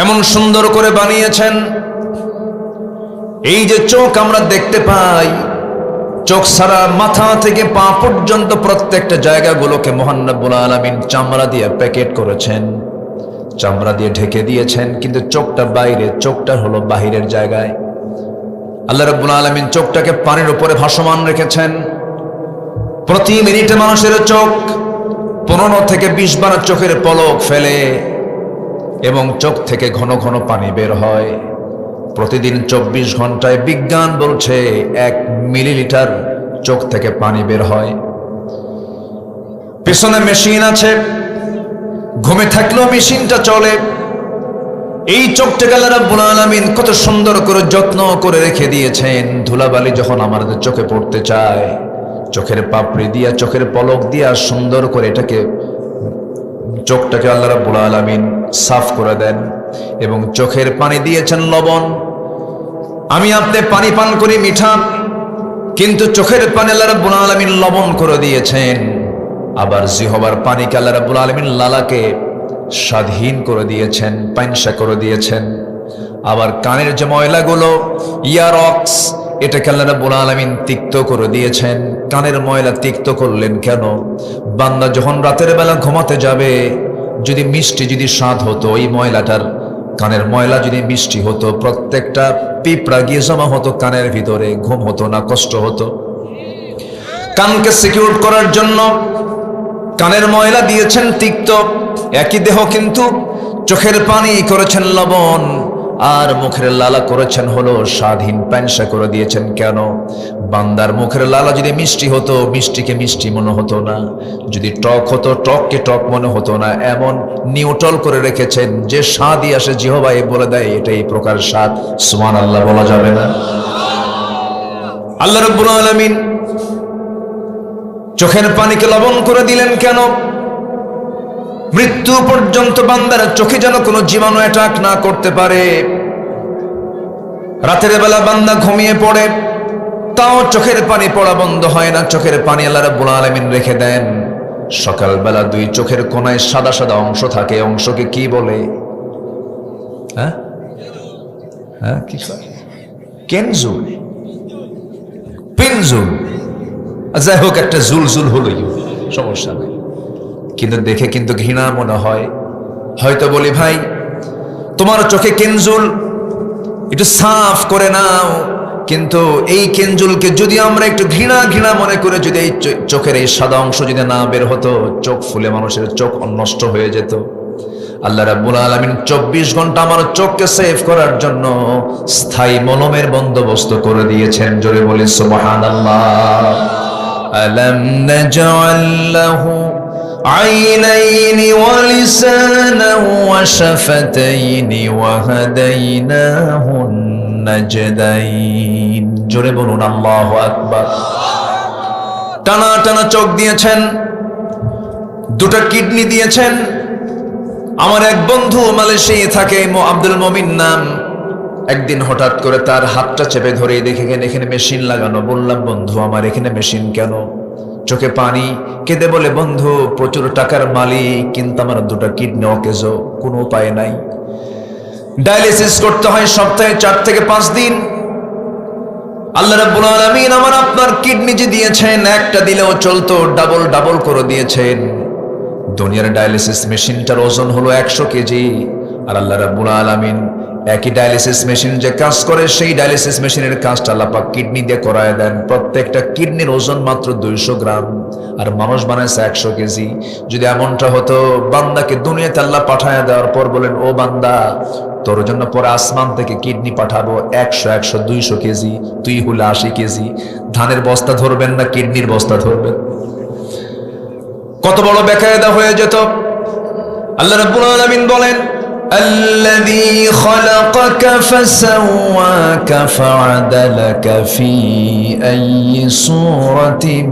এমন সুন্দর করে বানিয়েছেন। এই যে চোখ আমরা দেখতে পাই, চোখ ছাড়া মাথা থেকে পা পর্যন্ত প্রত্যেকটা জায়গাগুলোকে মহান রব্বুল আলামিন চামড়া দিয়ে প্যাকেট করেছেন, চামড়া দিয়ে ঢেকে দিয়েছেন। কিন্তু চোখটা বাইরে, চোখটা হলো বাহিরের জায়গায়। আল্লাহ রাব্বুল আলামিন চোখটাকে পানির উপরে ভাসমান রেখেছেন। প্রতি মিনিটে মানুষের চোখ 15 থেকে 20 বার চোখের পলক ফেলে এবং চোখ থেকে ঘন ঘন পানি বের হয়। প্রতিদিন 24 ঘন্টায় বিজ্ঞান বলছে 1 মিলিলিটার চোখ থেকে পানি বের হয়। পেছনে মেশিন আছে, ঘুমে থাকলেও মেশিনটা চলে। এই চোখটাকে আল্লাহ রাব্বুল আলামিন কত সুন্দর করে যত্ন করে রেখে দিয়েছেন। ধুলাবালি যখন আমাদের চোখে পড়তে চায়, চোখের পাপড়ি দিয়া, চোখের পলক দিয়া সুন্দর করে এটাকে, চোখটাকে আল্লাহ রাব্বুল আলামিন সাফ করে দেন। এবং চোখের পানি দিয়েছেন লবণ। আমি আপনি পানি পান করি মিঠা, কিন্তু চোখের পানি আল্লাহ রাব্বুল আলামিন লবণ করে দিয়েছেন। আবার জিহবার পানিকে আল্লাহ রাব্বুল আলামিন লালাকে স্বাধীন করে দিয়েছেন, পাইনসা করে দিয়েছেন। আবার কানের যে ময়লাগুলো, ইয়ারক্স, এটাকে আল্লাহ রাব্বুল আলামিন তিক্ত করে দিয়েছেন। কানের ময়লা তিক্ত করলেন কেন? বান্দা যখন রাতের বেলা ঘুমাতে যাবে, যদি মিষ্টি যদি স্বাদ হতো, ওই ময়লাটার, কানের ময়লা যদি মিষ্টি হতো, প্রত্যেকটা পিঁপড়া গিয়ে জমা হতো কানের ভিতরে, ঘুম হতো না, কষ্ট হতো। কানকে সিকিউর করার জন্য কানের ময়লা দিয়েছেন তিক্ত, একই দেহ কিন্তু চোখের পানি করেছেন লবণ, আর মুখের লালা করেছেন হলো স্বাধীন, পাইনসা করে দিয়েছেন কেন? বান্দার মুখের লালা যদি মিষ্টি হতো, মিষ্টিকে মিষ্টি মনে হতো না, যদি টক হতো, টককে টক মনে হতো না। এমন নিউট্রাল করে রেখেছেন যে স্বাদই আসে জিহ্বায় বলে দেয় এটা এই প্রকার স্বাদ। সুবহানাল্লাহ বলা যাবে না? আল্লাহ রাব্বুল আলামিন চোখের পানিকে লবণ করে দিলেন কেন? মৃত্যু পর্যন্ত বান্দার চোখে যেন কোনো জীবাণু অ্যাটাক না করতে পারে। রাতের বেলা বান্দা ঘুমিয়ে পড়ে, তাও চোখের পানি পড়া বন্ধ হয় না। চোখের পানি আল্লাহ রাব্বুল আলামিন রেখে দেন। সকালবেলা 2 চোখের কোনায় সাদা সাদা অংশ থাকে, অংশকে কি বলে? কি কেনজুল, পেনজুল, যাই হোক, একটা জুলজুল হলোই, সমস্যা নেই। কিন্তু দেখে কিন্তু ঘৃণা মনে হয়। হয়তো বলি, ভাই তোমার চোখে কেনজুল, একটু সাফ করে নাও। কিন্তু এই কেনজুলকে যদি আমরা একটু ঘৃণা ঘৃণা মনে করে, যদি এই চোখের এই সাদা অংশ যদি না বের হতো, চোখ ফুলে মানুষের চোখ নষ্ট হয়ে যেত। আল্লাহ রাব্বুল আলামিন 24 ঘন্টা আমার চোখকে সেভ করার জন্য স্থায়ী মলমের বন্দোবস্ত করে দিয়েছেন। জোরে বলি সুবহানাল্লাহ। আলাম নাজআল লাহু আইনাইনি ওয়া লিসানান ওয়া শাফাতাইনি ওয়া হাদাইনাহুন নাজদাইন। জোরে বলুন আল্লাহু আকবার। টানা টানা চোখ দিয়েছেন, 2টা কিডনি দিয়েছেন। আমার এক বন্ধু মালয়েশিয়ায় থাকে, আব্দুল মমিন নাম। একদিন হঠাৎ করে তার হাতটা চেপে ধরে দেখে এখানে মেশিন লাগানো। বললাম, বন্ধু আমার এখানে মেশিন কেন? চোখে পানি, কেঁদে বলে, বন্ধু প্রচুর টাকার মালিক, কিন্তু আমার 2টা কিডনি অকেজো, কোনো উপায় নাই। ডায়ালিসিস করতে হয় সপ্তাহে 4 থেকে 5 দিন। আল্লাহ রাব্বুল আলামিন আমার আপনার কিডনি যে দিয়েছেন, একটা দিলেও চলতো, ডাবল ডাবল করে দিয়েছেন। দুনিয়ার ডায়ালিসিস মেশিনটার ওজন হলো 100 কেজি। আর আল্লাহ রাব্বুল আলামিন একই ডায়ালিসিস মেশিন যে কাজ করে, সেই ডায়ালিসিস মেশিনের কাজটা আল্লাহ পাক কিডনি দিয়ে করায় দেন। প্রত্যেকটা কিডনির ওজন মাত্র 200 গ্রাম, আর মানুষ বানাইছে 100 কেজি। যদি এমনটা হতো, বান্দাকে দুনিয়াতে আল্লাহ পাঠায় দেওয়ার পর বলেন, ও বান্দা তোর জন্য পরে আসমান থেকে কিডনি পাঠাবো 100, 200 কেজি, তুই হলে 80 কেজি। ধানের বস্তা ধরবেন না কিডনির বস্তা ধরবেন? কত বড় বেকায়দা হয়ে যেত। আল্লাহ রাব্বুল আলামিন বলেন, আল্লাযী খালাকাকা ফাসাওয়াকা ফাআদালাকা ফি আইয়ি সূরাতিন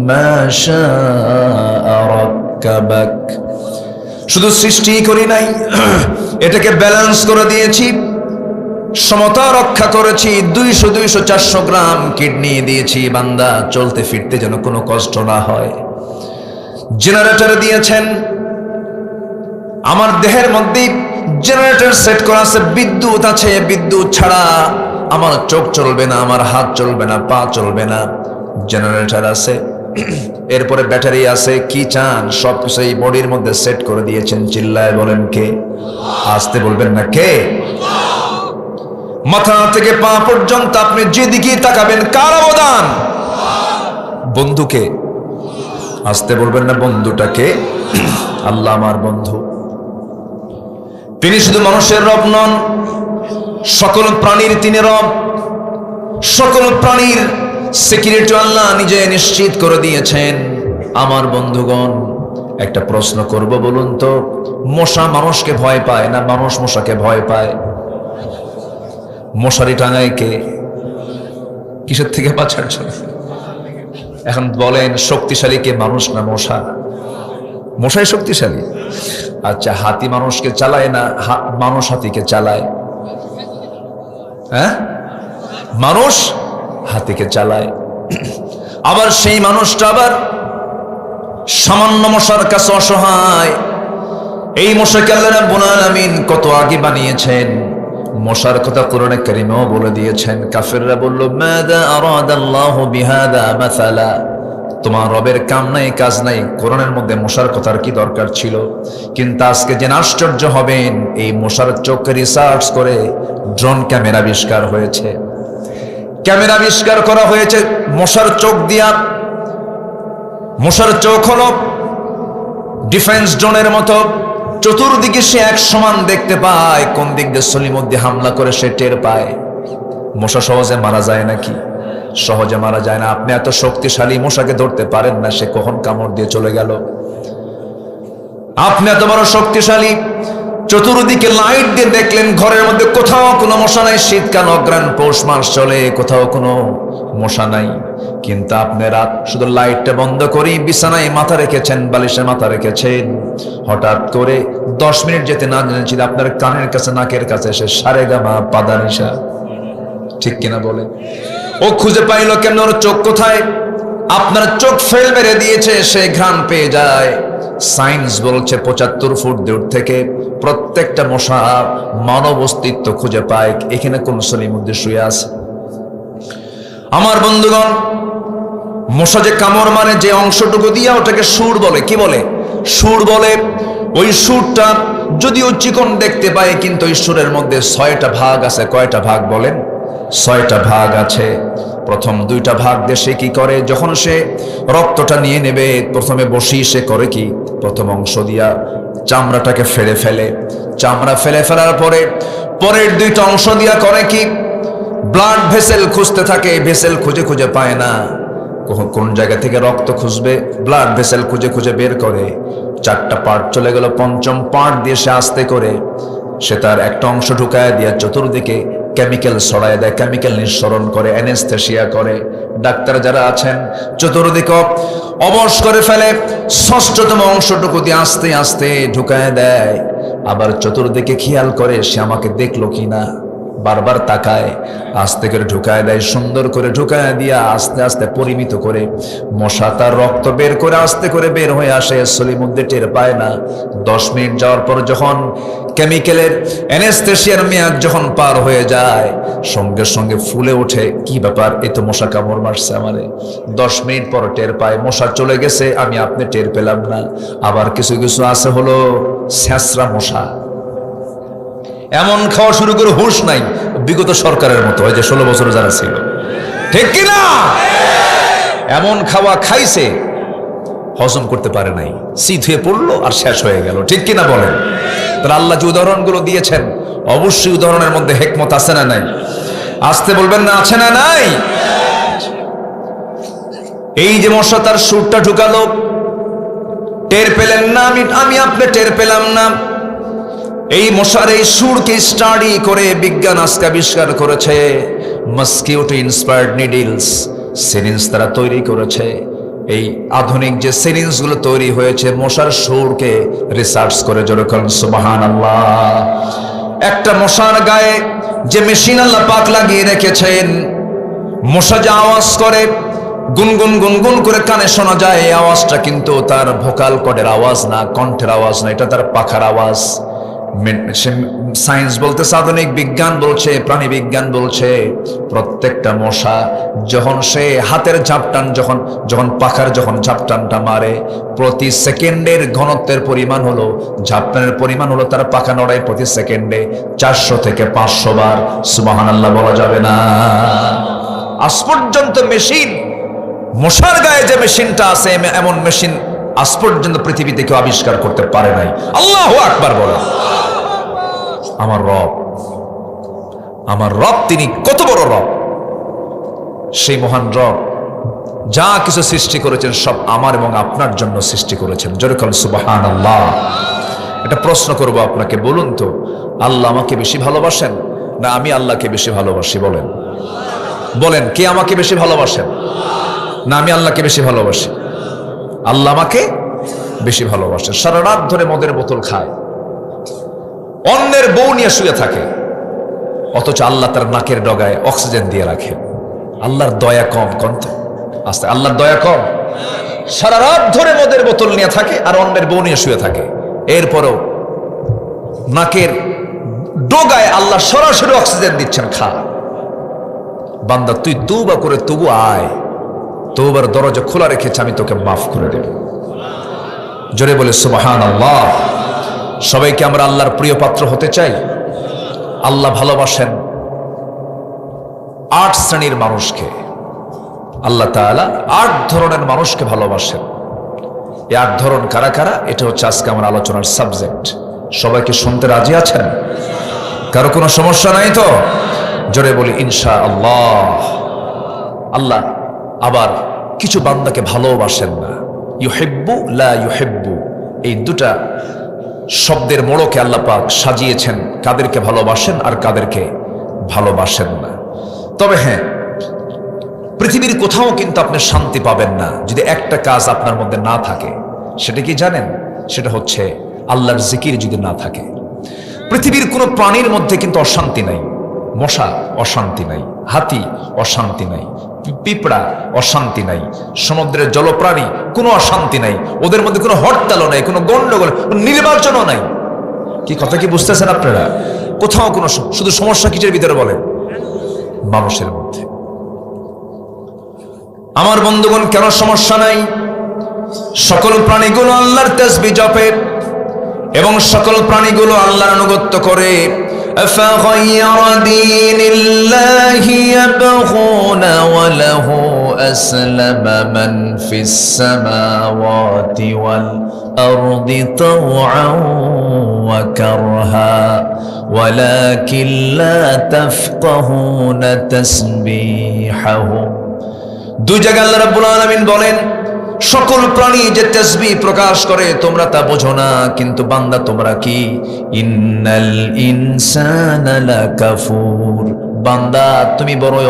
মা শাআ রাক্কাবাক। শুধু সৃষ্টি করি নাই, এটাকে ব্যালেন্স করে দিয়েছি, সমতা রক্ষা করেছি। 200, 400 গ্রাম কিডনি দিয়েছি বান্দা চলতে ফিরতে যেন কোনো কষ্ট না হয়। জেনারেটর দিয়েছেন, আমার দেহের মধ্যে জেনারেটর সেট করা আছে, বিদ্যুৎ আছে, বিদ্যুৎ ছাড়া আমার চোখ চলবে না, আমার হাত চলবে না, পা চলবে না। জেনারেটর আছে, এরপরে ব্যাটারি আছে, কি চান সবকিছু এই বডির মধ্যে সেট করে দিয়েছেন। চিল্লায় বলেন কে? আসতে বলবেন না কে? মাথা থেকে পা পর্যন্ত আপনি যেদিকেই তাকাবেন কার অবদান? বন্ধুকে। আসতে বলবেন না বন্ধুটাকে? আল্লাহ আমার বন্ধু। তিনি শুধু মানুষের রব নন, সকল প্রাণীর তিনি রব। সকল প্রাণীর সিকিউরিটি আল্লাহ নিজে নিশ্চিত করে দিয়েছেন। আমার বন্ধুগণ, একটা প্রশ্ন করব, বলুন তো, মশা মানুষকে ভয় পায় না মানুষ মশাকে ভয় পায়? মশারি টাঙায় কে? কিসের থেকে বাঁচার জন্য? এখন বলেন, শক্তিশালী কে, মানুষ না মশা? মশাই শক্তিশালী। আচ্ছা, হাতি মানুষকে চালায় না মানুষ হাতিকে চালায়? হ্যাঁ, মানুষ হাতিকে চালায়। আবার সেই মানুষটা আবার সামান্য মশার কাছে অসহায়। এই মশাকে আল্লাহ রাব্বুল আলামিন কত আগে বানিয়েছেন। মশার কথা কোরআনে কারীমেও বলে দিয়েছেন। কাফেররা বলল, মাযা আরাদাল্লাহু বিহাদা মাসালা, তোমার রবের কাম নাই কাজ নাই, কোরআনের মধ্যে মশার কথার কি দরকার ছিল? কিন্তু আজকে যে আশ্চর্য হবেন, এই মশার চোখকে রিসার্চ করে ড্রোন ক্যামেরা আবিষ্কার হয়েছে। ক্যামেরা আবিষ্কার করা হয়েছে মশার চোখ দিয়া। মশার চোখ হলো ডিফেন্স ড্রোনের মতো, চতুর্দিকে সে এক সমান দেখতে পায়। কোন দিক দিয়ে সলিমুদ্দিন হামলা করে সে টের পায়। মশা সহজে মারা যায় নাকি? সহজে মারা যায় না। আপনি এত শক্তিশালী, মশাকে ধরতে পারেন না, সে কখন কামড় দিয়ে চলে গেল। আপনি এত বড় শক্তিশালী, চতুর্দিকে লাইট দিয়ে দেখলেন, ঘরের মধ্যে কোথাও কোনো মশা নাই। শীতকাল, অগ্রাণ, পৌষ মাস চলে, কোথাও কোনো মশা নাই। কিন্তু আপনি রাত শুধু লাইটটা বন্ধ করে বিছানায় মাথা রেখেছেন, বালিশে মাথা রেখেছেন। হঠাৎ করে 10 মিনিট যেতে না জেনেছিল আপনার কানের কাছে, নাকের কাছে এসে সারেগামা পাদানিসা। ঠিক কিনা বলে? ও খুঁজে পাইল কেন? ওর চোখ কোথায়? আপনার চোখ ফেল মেরে দিয়েছে, সে ঘ্রাণ পেয়ে যায়। সায়েন্স বলছে 75 ফুট দূর থেকে প্রত্যেকটা মশা মানব অস্তিত্ব খুঁজে পায়। এখানে কোন সলিমুদ্দিন শুয়ে আছে? আমার বন্ধুগণ, মশা যে কামড় মানে যে অংশটুকু দিয়া, ওটাকে সুর বলে। কি বলে? সুর বলে। ওই সুরটা যদিও চিকন দেখতে পায়, কিন্তু ওই সুরের মধ্যে 6টা ভাগ আছে। কয়টা ভাগ বলেন? 6টা ভাগ আছে। প্রথম 2টা ভাগ দিয়ে সে কি করে? যখন সে রক্তটা নিয়ে নেবে, প্রথমে বসি সে করে কি? প্রথম অংশ দিয়া চামড়াটাকে ফেলে ফেলে। চামড়া ফেলে ফেলার পরে পরের 2টা অংশ দিয়া করে কি? ব্লাড ভেসেল খুঁজতে থাকে। ভেসেল খুঁজে খুঁজে পায় না। কোন জায়গা থেকে রক্ত খুঁজবে, ব্লাড ভেসেল খুঁজে খুঁজে বের করে। 4টা পার্ট চলে গেল। 5ম পার্ট দিয়ে সে আস্তে করে সে তার একটা অংশ ঢুকায় দিয়ে চতুর্দিকে কেমিক্যাল ছড়ায় দেয়, কেমিক্যাল নিঃসরণ করে, অ্যানেস্থেসিয়া করে। ডাক্তার যারা আছেন চতুর্দিকে অবশ করে ফেলে। 6ঠতম অংশটুকু দিয়ে আস্তে আস্তে ঢুকায় দেয়। আবার চতুর্দিকে খেয়াল করে সে আমাকে দেখলো কিনা, বারবার তাকায়, আস্তে করে ঢুকায় দেয়। সুন্দর করে ঢুকায় দিয়া আস্তে আস্তে পরিমিত করে মশা তার রক্ত বের করে আস্তে করে বের হয়ে আসে। সলিমুদ্দিন টের পায় না। 10 মিনিট যাওয়ার পর যখন কেমিক্যালের অ্যানেস্থেসিয়ার মেয়াদ যখন পার হয়ে যায়, সঙ্গে সঙ্গে ফুলে ওঠে। কি ব্যাপার, এ তো মশা কামড় মারছে আমারে। 10 মিনিট পর টের পায় মশা চলে গেছে, আমি আপনি টের পেলাম না। আবার কিছু কিছু আছে হলো ছ্যাঁচড়া মশা, এমন খাওয়া শুরু করে হুঁশ নাই, বিগত সরকারের মতো, ওই যে 16 বছর যারা ছিল। ঠিক কিনা? এমন খাওয়া খাইছে, হজম করতে পারে নাই, শীত হয়ে পড়লো আর শেষ হয়ে গেল। ঠিক কিনা বলেন? তাহলে আল্লাহ যে উদাহরণগুলো দিয়েছেন, অবশ্যই উদাহরণের মধ্যে হেকমত আছে না নাই? আসতে বলবেন না, আছে না নাই? এই যে মশা তার সুরটা ঢুকালো, টের পেলেন না, আমি আপনি টের পেলাম না। এই মশার এই সুরকে স্টাডি করে বিজ্ঞান আজকে আবিষ্কার করেছে মসকিউটো ইন্সপায়ার্ড নিডলস, সিরিঞ্জ তারা তৈরি করেছে। এই আধুনিক যে সিরিঞ্জ গুলো তৈরি হয়েছে মশার সুরকে রিসার্চ করে। যেরকম সুবহানাল্লাহ। একটা মশার গায়ে যে মেশিন আল্লাহ পাক লাগিয়ে রেখেছেন, মশা যে আওয়াজ করে, গুনগুন গুনগুন করে কানে শোনা যায়, এই আওয়াজটা কিন্তু তার ভোকাল কর্ডের আওয়াজ না, কণ্ঠের আওয়াজ না, এটা তার পাখার আওয়াজ। সায়েন্স বলতেছে, আধুনিক বিজ্ঞান বলছে, প্রাণী বিজ্ঞান বলছে, প্রত্যেকটা মশা যখন সে হাতের ঝাপটান যখন পাখার ঝাপটানটা মারে, প্রতি সেকেন্ডের ঘনত্বের পরিমাণ হলো, ঝাপটানের পরিমাণ হলো, তার পাখা নড়ায় প্রতি সেকেন্ডে 400 থেকে 500 বার। সুবহানাল্লাহ বলা যাবে না? আজ পর্যন্ত মেশিন, মশার গায়ে যে মেশিনটা আছে, এমন মেশিন আজ পর্যন্ত পৃথিবীতে কেউ আবিষ্কার করতে পারে নাই। আল্লাহু আকবার বলে। আমার রব তিনি কত বড় রব! সেই মহান রব যা কিছু সৃষ্টি করেছেন সব আমার এবং আপনার জন্য সৃষ্টি করেছেন। জোরে বলেন সুবহানাল্লাহ। এটা প্রশ্ন করব আপনাকে, বলুন তো, আল্লাহ আমাকে বেশি ভালোবাসেন না আমি আল্লাহকে বেশি ভালোবাসি? বলেন, কে আমাকে বেশি ভালোবাসেন? না আমি আল্লাহকে বেশি ভালোবাসি? আল্লাহ আমাকে বেশি ভালোবাসেন। সারা রাত ধরে মদের বোতল খায়, অন্যের বউ নিয়ে শুয়ে থাকে, অথচ আল্লাহ তার নাকের ডগায় অক্সিজেন দিয়ে রাখে। আল্লাহর দয়া কম? কন্ত আস্তে, আল্লাহর দয়া কম? সারা রাত ধরে মদের বোতল নিয়ে থাকে আর অন্যের বউ নিয়ে শুয়ে থাকে, এরপরও নাকের ডগায় আল্লাহ সরাসরি অক্সিজেন দিচ্ছেন, খা। বান্দা তুই তওবা করে তবু আয়, তওবার দরজা খোলা রেখেছে, আমি তোকে মাফ করে দেব। জোরে বলে সুবহানাল্লাহ। সবাইকে আমরা আল্লাহর প্রিয় পাত্র হতে চাই। আল্লাহ ভালোবাসেন 8 শ্রেণীর মানুষকে। আল্লাহ তাআলা 8 ধরনের মানুষকে ভালোবাসেন। এই 8 ধরন কারা কারা, এটা হচ্ছে আজকে আমার আলোচনার সাবজেক্ট। সবাইকে শুনতে রাজি আছেন? কারো কোনো সমস্যা নাই তো? জোরে বলি ইনশাআল্লাহ। আল্লাহ আবার কিছু বান্দাকে ভালোবাসেন না। ইউহিব্বু লা ইউহিব্বু, এই দুটা শব্দের মোড়কে আল্লাহ পাক সাজিয়েছেন, কাদেরকে ভালোবাসেন আর কাদেরকে ভালোবাসেন না। তবে হ্যাঁ, পৃথিবীর কোথাও কিন্তু আপনি শান্তি পাবেন না যদি একটা কাজ আপনার মধ্যে না থাকে। সেটা কি জানেন? সেটা হচ্ছে আল্লাহর জিকির যদি না থাকে। পৃথিবীর কোনো প্রাণীর মধ্যে কিন্তু অশান্তি নাই। মশা অশান্তি নাই, হাতি অশান্তি নাই, পিঁপড়া অশান্তি নাই, সমুদ্রের জলপ্রাণী কোনো অশান্তি নাই, ওদের মধ্যে কোনো হরতালও নাই, কোনো গন্ডগোল, নির্বাচনও নাই। কি কথা কি বুঝতেছেন আপনারা? কোথাও কোনো, শুধু সমস্যা কিসের ভিতরে বলেন? মানুষের মধ্যে। আমার বন্ধুগণ, কেন সমস্যা নাই? সকল প্রাণীগুলো আল্লাহর তাসবিহ জপে এবং সকল প্রাণীগুলো আল্লাহর আনুগত্য করে। أفغير دين الله يبغون وله أسلم من في السماوات والأرض طوعا وكرها ولكن لا تفقهون تسبيحهم। দুই জায়গায় আল্লাহ রাব্বুল আলামিন বলেন, সকল প্রাণী যে তাসবিহ প্রকাশ করে তোমরা তা বোঝো না, কিন্তু বান্দা তোমরা কি? ইন্নাল ইনসানা লাকাফুর, বান্দা তুমি বড়ই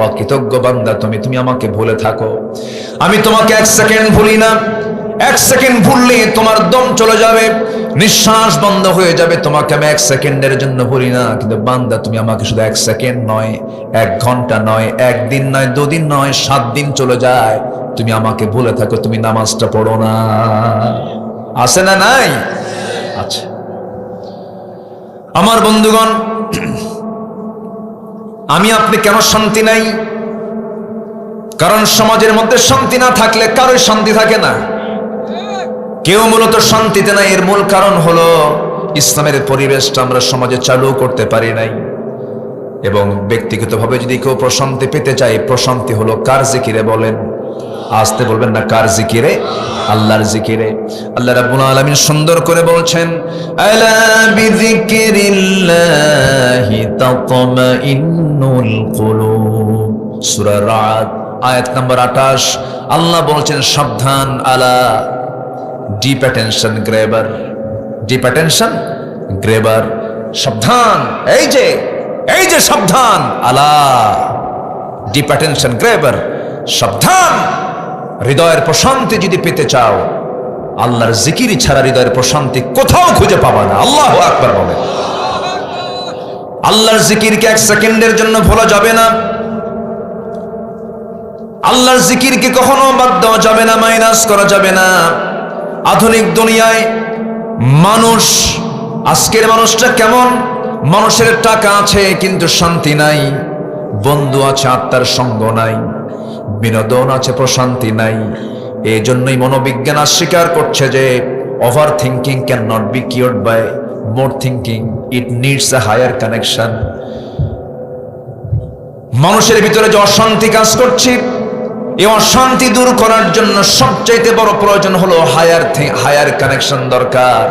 অকৃতজ্ঞ বান্দা, তুমি আমাকে ভুলে থাকো। আমি তোমাকে 1 সেকেন্ড ভুলি না। 1 সেকেন্ড ভুললে তোমার দম চলে যাবে, নিঃশ্বাস বন্ধ হয়ে যাবে। তোমাকে আমি 1 সেকেন্ডের জন্য ভুলি না, কিন্তু বান্দা তুমি আমাকে শুধু 1 সেকেন্ড নয়, 1 ঘন্টা নয়, 1 দিন নয়, 2 দিন নয়, 7 দিন চলে যায়, তুমি আমাকে ভুলে থাকো, তুমি নামাজটা পড়ো না। আছে না নাই? আচ্ছা আমার বন্ধুগণ, আমি আপনি কেন শান্তি নাই? কারণ সমাজের মধ্যে শান্তি না থাকলে কারোই শান্তি থাকে না। কেউ মূলত শান্তিতে নাই। এর মূল কারণ হলো ইসলামের পরিবেশটা আমরা সমাজে চালু করতে পারি নাই। এবং ব্যক্তিগতভাবে যদি কেউ প্রশান্তি পেতে চায়, প্রশান্তি হলো কার জিকিরে? বলেন, আসতে বলবেন না, কার জিকিরে? আল্লাহর জিকিরে। আল্লাহ রাব্বুল আলামিন সুন্দর করে বলছেন, আলা বিযিকরিল্লাহি তাতমাইন্নুল কুলুব। সূরা রাদ আয়াত নম্বর 28। আল্লাহ বলছেন, সাবধান, আলা, deep attention grabber, deep attention grabber, সাবধান, এই যে সাবধান, আলা, ডিপ অ্যাটেনশন গ্র্যাবার, সাবধান। হৃদয়ের প্রশান্তি যদি পেতে চাও, আল্লাহর জিকির ছাড়া হৃদয়ের প্রশান্তি কোথাও খুঁজে পাবা না। আল্লাহু আকবার বলে। আল্লাহর জিকিরকে 1 সেকেন্ডের জন্য ভোলা যাবে না। আল্লাহর জিকিরকে কখনো বাদ দেওয়া যাবে না, মাইনাস করা যাবে না। আধুনিক দুনিয়ায় মানুষ আজকের মানুষটা কেমন? মানুষের টাকা আছে কিন্তু শান্তি নাই, বন্ধু আছে আত্মার সঙ্গ নাই, বিনোদন আছে প্রশান্তি নাই। এই জন্যই মনোবিজ্ঞান স্বীকার করছে যে overthinking can not be cured by more thinking, it needs a higher connection. মানুষের ভিতরে যে অশান্তি কাজ করছে, এই অশান্তি দূর করার জন্য সবচাইতে বড় প্রয়োজন হলো হায়ার কানেকশন দরকার,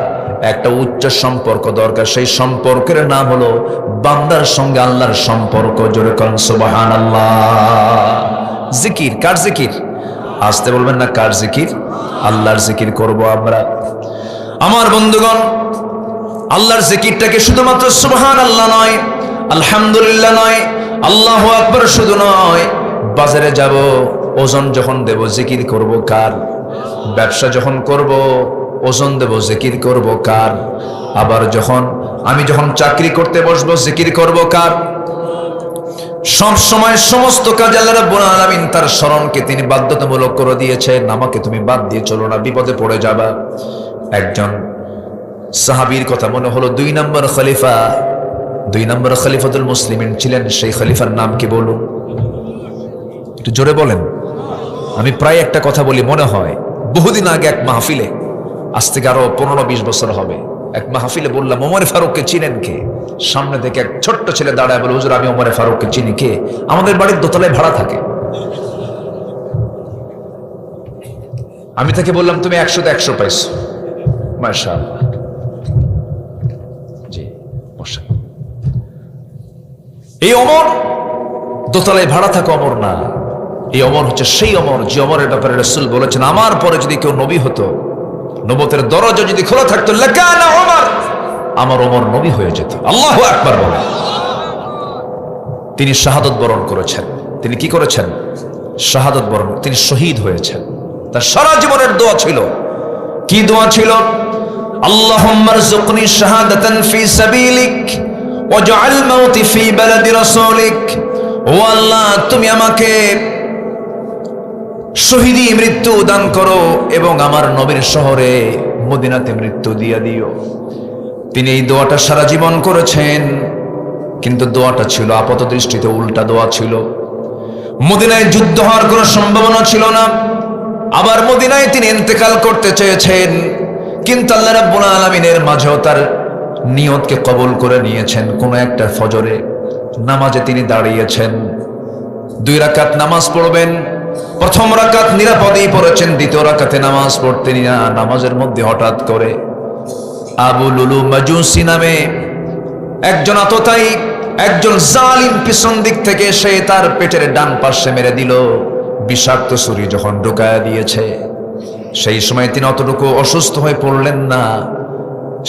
একটা উচ্চ সম্পর্ক দরকার। সেই সম্পর্কের নাম হলো বান্দার সঙ্গে আল্লাহর সম্পর্ক। জোরে করেন সুবহানাল্লাহ। জিকির, কার জিকির? আসতে বলবেন না, কার জিকির? আল্লাহর জিকির করব আমরা। আমার বন্ধুগণ, আল্লাহর জিকিরটাকে শুধুমাত্র সুবহানাল্লাহ নয়, আলহামদুলিল্লাহ নয়, আল্লাহু আকবার শুধু নয়, বাজারে যাব ওজন যখন দেব জিকির করব কার? ব্যবসা যখন করব ওজন দেব জিকির করব কার? আবার আমি যখন চাকরি করতে বসবো জিকির করব কার? সব সময় সমস্ত কাজে আল্লাহ রাব্বুল আলামিন তার স্মরণকে তিনি বাধ্যতামূলক করে দিয়েছেন। আমাকে তুমি বাদ দিয়ে চলো না, বিপদে পড়ে যাবা। একজন সাহাবীর কথা মনে হলো, 2 নম্বর খলিফাতুল মুসলিমিন ছিলেন। সেই খলিফার নাম কি বলুন? একটু জোরে বলেন। আমি প্রায় একটা কথা বলি, মনে হয় বহুদিন আগে এক মাহফিলে, আজ থেকে আরো 15-20 বছর হবে, এক মাহফিলে বললাম, ওমর ফারুককে চিনেন কে? সামনে থেকে এক ছোট্ট ছেলে দাঁড়ায় বলে, হুজুর আমি ওমর ফারুককে চিনি। কে? আমাদের বাড়ির দোতলায় ভাড়া থাকে। আমি তাকে বললাম, তুমি 100-তে 100 পাইছো, মাশাআল্লাহ। জি, বসেন। এই ওমর দোতলায় ভাড়া থাকা ওমর না, এই ওমর হচ্ছে সেই ওমর যে ওমরের ব্যাপারে রাসূল বলেছেন, আমার পরে যদি কেউ নবী হতো, নবুয়তের দরজা যদি খোলা থাকতো, লাকানা ওমর, আমার ওমর নবী হয়ে যেত। আল্লাহু আকবার বলেন। তিনি শাহাদাত বরণ করেছেন। তিনি কি করেছেন? শাহাদাত বরণ। তিনি শহীদ হয়েছেন। তার সারা জীবনের দোয়া ছিল। কি দোয়া ছিল? আল্লাহুম্মা রযুকনি শাহাদাতান ফি সাবিলিক ওয়াজআল মাউতি ফি বালাদি রাসূলিক। ও আল্লাহ, তুমি আমাকে শহীদি মৃত্যু দান করো এবং আমার নবীর শহরে মদিনাতে মৃত্যু দিয়ে দিও। তিনি এই দোয়াটা সারা জীবন করেছেন, কিন্তু দোয়াটা ছিল আপাত দৃষ্টিতে উল্টা দোয়া ছিল। মদিনায় যুদ্ধ হওয়ার কোনো সম্ভাবনা ছিল না। আবার মদিনায় তিনি ইন্তেকাল করতে চেয়েছেন, কিন্তু আল্লাহ রাব্বুল আলামিনের মাঝেও তার নিয়তকে কবুল করে নিয়েছেন। কোন একটা ফজরে নামাজে তিনি দাঁড়িয়েছেন, 2 রাকাত নামাজ পড়বেন। প্রথম রাকাত নিরাপদেই পড়েছেন, দ্বিতীয় রাকাতে নামাজ পড়তেন না। নামাজের মধ্যে হঠাৎ করে আবু লুলু মাজুসি নামে একজন আততায়ী, একজন জালিম পিছন দিক থেকে সে তার পেটের ডান পাশে মেরে দিল। বিষাক্ত ছুরি যখন ঢুকায়া দিয়েছে, সেই সময় তিনি অতটুকু অসুস্থ হয়ে পড়লেন না।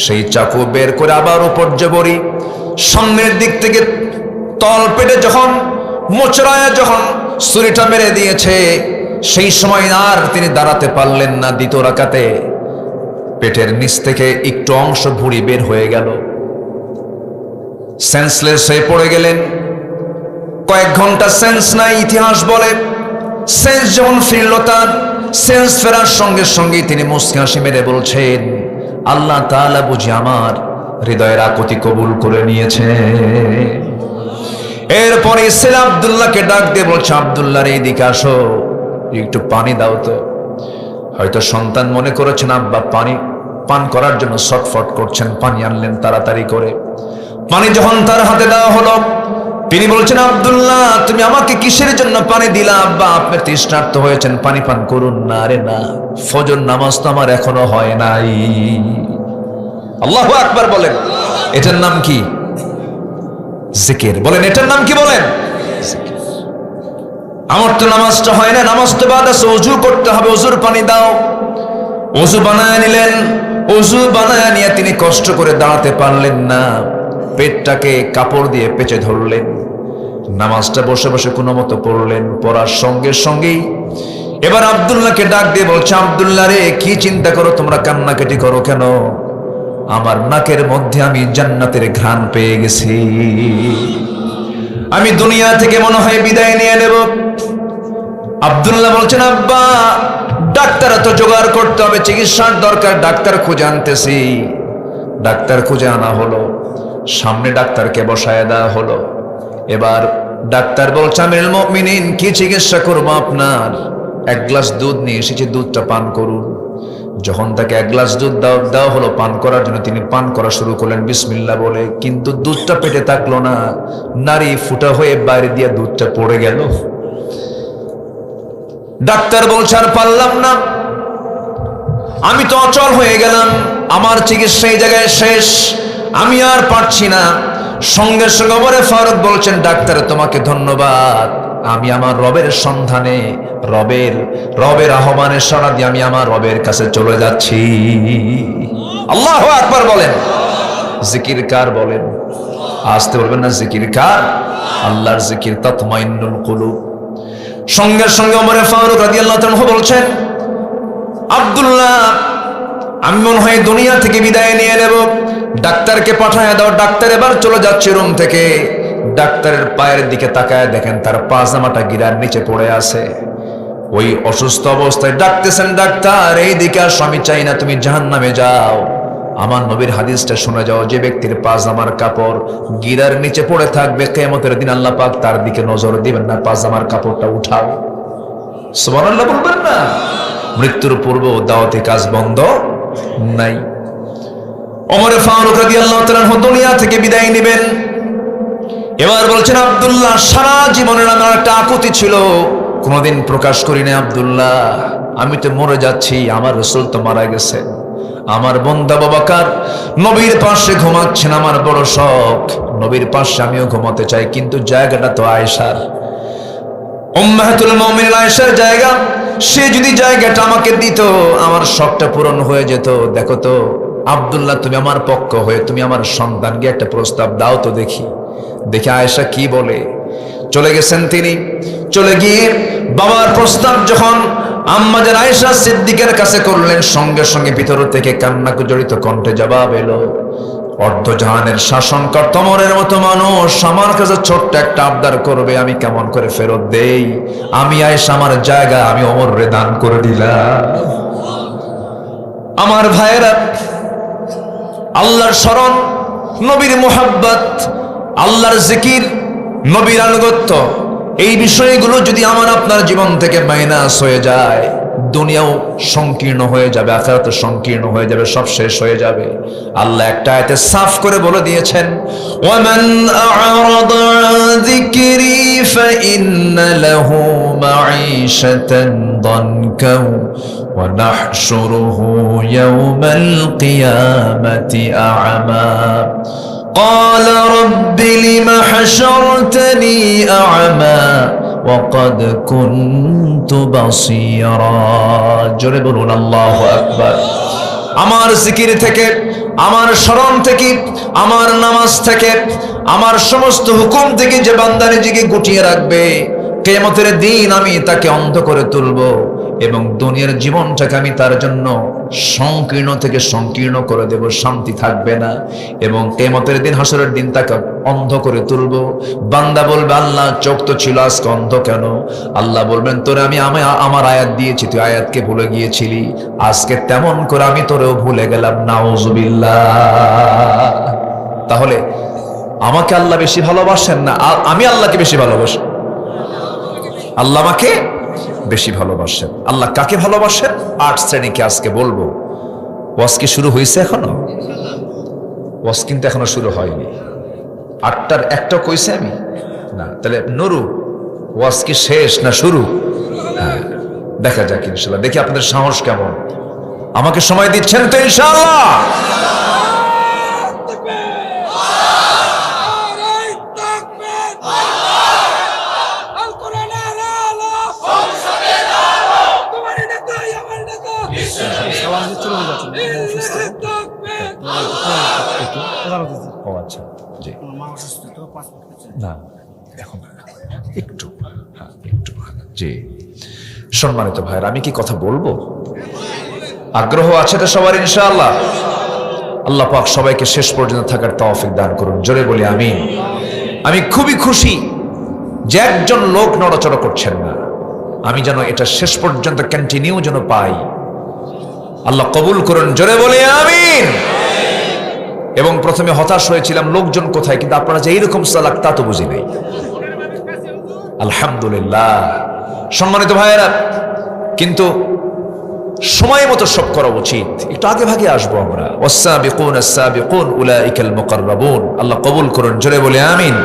সেই চাকু বের করে আবার উপর জবরি সামনের দিক থেকে তল পেটে যখন মোচড়ায় যখন ছুরিটা মেরে দিয়েছে, সেই সময় আর তিনি দাঁড়াতে পারলেন না। দ্বিতীয় রাকাতে পেটের নিচ থেকে একটু অংশ ভুঁড়ি বের হয়ে গেল, সেন্সলেস হয়ে পড়ে গেলেন। কয়েক ঘন্টা সেন্স নাই। ইতিহাস বলে সেন্স যখন ফিরল, তার সেন্স ফেরার সঙ্গে সঙ্গে তিনি মুচকি হাসি মেরে বলছেন, আল্লাহ তাআলা বুঝি আমার হৃদয়ের আকুতি কবুল করে নিয়েছে। এরপরে ছেলে আব্দুল্লাহকে ডাক দিয়ে বলছে, আব্দুল্লাহ রে এদিকে আসো, একটু পানি দাও তো। হয়তো সন্তান মনে করেছেন আব্বা পানি পান করার জন্য ছটফট করছেন, পানি আনলেন তাড়াতাড়ি করে। পানি যখন তার হাতে দেওয়া হলো, তিনি বলছেন, আব্দুল্লাহ তুমি আমাকে কিসের জন্য পানি দিলা? আব্বা আপনি তৃষ্ণার্ত হয়েছেন, পানি পান করুন না। আরে না, ফজর নামাজ তো আমার এখনো হয় নাই। আল্লাহু আকবার বলেন। এটার নাম কি? জিকির। বলেন এটার নাম কি? বলেন আমার তো নামাজটা হয় না, নামাজ তো বাদ আছে, ওযু করতে হবে, ওযুর পানি দাও। ওযু বানায় নিলেন। ওযু বানায় নিয়ে তিনি কষ্ট করে দাঁড়াতে পারলেন না, পেটটাকে কাপড় দিয়ে পেঁচে ধরলেন। নামাজটা বসে বসে কোনো মতো পড়লেন। পড়ার সঙ্গে সঙ্গেই এবার আব্দুল্লাহকে ডাক দিয়ে বলছে, আব্দুল্লাহ রে কি চিন্তা করো তোমরা, কান্নাকাটি করো কেন? আমার নাকের মধ্যে আমি জান্নাতের ঘ্রাণ পেয়ে গেছি। আমি দুনিয়া থেকে মনে হয় বিদায় নিয়ে নেব। আব্দুল্লাহ বলছেন, আব্বা ডাক্তার তো জোগাড় করতে হবে, চিকিৎসার দরকার, ডাক্তার খুঁজে আনতেছি। ডাক্তার খুঁজে আনা হলো, সামনে ডাক্তারকে বসায় দেওয়া হলো। এবার ডাক্তার বলছে, আমিরুল মুমিনিন, কি চিকিৎসা করবো আপনার? এক গ্লাস দুধ নিয়ে এসেছি, দুধটা পান করুন। যখন তাকে এক গ্লাস দুধ দেওয়া হলো পান করার জন্য, তিনি পান করা শুরু করলেন বিসমিল্লাহ বলে, কিন্তু দুধটা পেটে থাকলো না, নারী ফুটা হয়ে বাইরে দিয়ে দুধটা পড়ে গেল। ডাক্তার বলছে, আর পারলাম না, আমি তো অচল হয়ে গেলাম, আমার চিকিৎসা এই জায়গায় শেষ, আমি আর পারছি না। সঙ্গে সঙ্গে ওমরে ফারুক বলছেন, ডাক্তার তোমাকে ধন্যবাদ, আমি আমার রবের সন্ধানে, রবের আহ্বানের সাড়া দিয়ে আমি আমার রবের কাছে চলে যাচ্ছি। আল্লাহু আকবার বলেন। জিকির কার বলেন? আসতে বলবেন না, জিকির কার? আল্লাহর জিকির, তাতমাইন্নুল কুলুব। সঙ্গে সঙ্গে ওমরে ফারুক রাদিয়াল্লাহু তাআলা বলছেন, আব্দুল্লাহ, আমি মনে হয় দুনিয়া থেকে বিদায় নিয়ে নেব, ডাক্তারকে পাঠায় দাও। ডাক্তার এবার চলে যাচ্ছে রুম থেকে। ডাক্তারের পায়ের দিকে তাকায় দেখেন তার পাজামাটা গিরার নিচে পড়ে আছে। ওই অসুস্থ অবস্থায় ডাকতেছেন, ডাক্তার এই দিকে আসো, আমি চাই না তুমি জাহান্নামে যাও। আমার নবীর হাদিসটা শুনে যাও, যে ব্যক্তির পাজামার কাপড় গিরার নিচে পড়ে থাকবে, কিয়ামতের দিন আল্লাহ পাক তার দিকে নজর দিবেন না, পাজামার কাপড়টা উঠাও। সুবহানাল্লাহ বলবেন না? মৃত্যুর পূর্ব দাওয়াতি কাজ বন্ধ নাই। ওমর ফারুক রাদিয়াল্লাহু তাআলা দুনিয়া থেকে বিদায় নেবেন। এবার বলছেন, আব্দুল্লাহ, সারা জীবনের আমার একটা আকুতি ছিল, কোনোদিন প্রকাশ করি না। আব্দুল্লাহ, আমি তো মরে যাচ্ছি, আমার রাসূল তো মারা গেছে, আমার বান্দা আবু বকর নবীর পাশে ঘুমাচ্ছেন, আমার বড় শখ, নবীর পাশে আমিও ঘুমাতে চাই, কিন্তু জায়গাটা তো আয়েশার, উম্মাহাতুল মুমিনিন আয়েশার জায়গা। সে যদি জায়গাটা আমাকে দিত, আমার শখটা পূরণ হয়ে যেত। দেখো তো আব্দুল্লাহ, তুমি আমার পক্ষ হয়ে তুমি আমার সন্তানকে একটা প্রস্তাব দাও তো দেখি। দেখে আয়েশা কি বলে। চলে গেছেন তিনি। চলে গিয়ে বাবার প্রস্তাব যখন আম্মাজান আয়েশা সিদ্দিকের কাছে করলেন, সঙ্গে সঙ্গে ভিতর থেকে কান্না জড়িত কণ্ঠে জবাব এলো, অর্ধজাহানের শাসনকর্তা ওমরের মতো মানুষ আমার কাছে ছোট্ট একটা আবদার করবে, আমি কেমন করে ফেরত দেই? আমি আয়েশা আমার জায়গা আমি ওমরে দান করে দিলাম। আমার ভাইয়েরা, আল্লাহর শরণ, নবীর মুহাব্বত, আল্লাহর জিকির, নবীর আনুগত্য, এই বিষয়গুলো যদি আমার আপনার জীবন থেকে মাইনাস হয়ে যায়, দুনিয়াও সংকীর্ণ হয়ে যাবে, আখিরাতও সংকীর্ণ হয়ে যাবে, সব শেষ হয়ে যাবে। আল্লাহ একটা আয়াতে সাফ করে বলে দিয়েছেন, ওয়ামান আ'রাদা আন যিকরি ফাইন্না লাহু মাঈশাতান দানকা ওয়া নাহশুরুহু ইয়াওমাল কিয়ামাতি আ'মা قال رب لم حشرتني أعمى وقد كنت بصيرا জোরে বলুন আল্লাহু আকবার। আমার জিকির থেকে, আমার স্মরণ থেকে, আমার নামাজ থেকে, আমার সমস্ত হুকুম থেকে যে বান্দা নিজেকে গুটিয়ে রাখবে, কিয়ামতের দিন আমি তাকে অন্ধ করে তুলব এবং দুনিয়ার জীবনটাকে আমি তার জন্য সংকীর্ণ থেকে সংকীর্ণ করে দেব, শান্তি থাকবে না। এবং কিয়ামতের দিন, হাসরের দিন তাকে অন্ধ করে তুলব। বান্দা বলবে, আল্লাহ চোখ তো ছিল, আজকে অন্ধ কেন? আল্লাহ বলবেন, তোরে আমি আমার আয়াত দিয়েছি, তুই আয়াতকে ভুলে গিয়েছিলি, আজকে তেমন করে আমি তোরেও ভুলে গেলাম। নাউজুবিল্লাহ। তাহলে আমাকে আল্লাহ বেশি ভালোবাসেন না আমি আল্লাহকে বেশি ভালোবাসি? আল্লাহ আমাকে বেশি ভালোবাসেন। আল্লাহ কাকে ভালোবাসেন? 8 শ্রেণীকে আজকে বলবো। ওয়াজ কি শুরু হয়েছে এখনো? ওয়াজ কিন্তু এখনো শুরু হয়নি। 8টার একটা কইছে আমি না, তাহলে নুরু, ওয়াজ কি শেষ না শুরু? হ্যাঁ, দেখা যাক ইনশাআল্লাহ। দেখি আপনাদের সাহস কেমন। আমাকে সময় দিচ্ছেন তো ইনশাআল্লাহ? ও আচ্ছা, জি না এখন একটু, হ্যাঁ একটু, জি। সম্মানিত ভাইরা, আমি কি কথা বলবো? আগ্রহ আছে তো সবার ইনশাআল্লাহ? আল্লাহ পাক সবাইকে শেষ পর্যন্ত থাকার তৌফিক দান করুন। জোরে বলি আমিন। আমি খুবই খুশি যে একজন লোক নড়াচড়া করছেন না। আমি যেন এটা শেষ পর্যন্ত কন্টিনিউ যেন পাই। আল্লাহ কবুল করুন। জোরে বলি আমিন। এবং প্রথমে হতাশ হয়েছিলাম লোকজন কোথায়, কিন্তু আপনারা যে এইরকম চালাক তা তো বুঝি নাই। আলহামদুলিল্লাহ। সম্মানিত ভাইয়েরা, কিন্তু সময় মতো সব করা উচিত। একটু আগে ভাগে আসবো আমরা। ওয়াস-সাবিকুন আস-সাবিকুন উলাইকাল মুকাররাবুন। আল্লাহ কবুল করুন, জোরে বলে আমিন।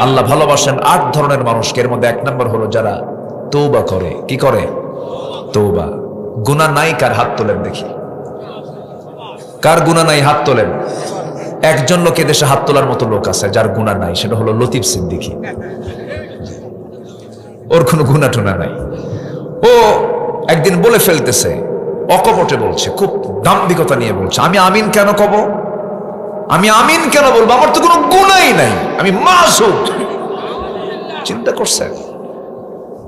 আল্লাহ ভালোবাসেন 8 ধরনের মানুষকে। এর মধ্যে 1 নম্বর হলো যারা তওবা করে। কি করে? তওবা। গুনাহ নাই কার? হাত তোলেন দেখি। কার গুনাহ নাই? হাত তোলেন। একজন লোকে দেশে হাত তোলার মতো লোক আছে যার গুনাহ নাই, সেটা হলো লতিফ সিদ্দিকী। ওর কোনো গুনাহ টুনা নাই। ও একদিন বলে ফেলতেছে, অকপটে বলছে, খুব দাম্ভিকতা নিয়ে বলছে, আমি আমিন কেন কব? আমি আমিন কেন বলবো? আমার তো কোনো গুনাহই নাই, আমি মাসুম। চিন্তা করছে,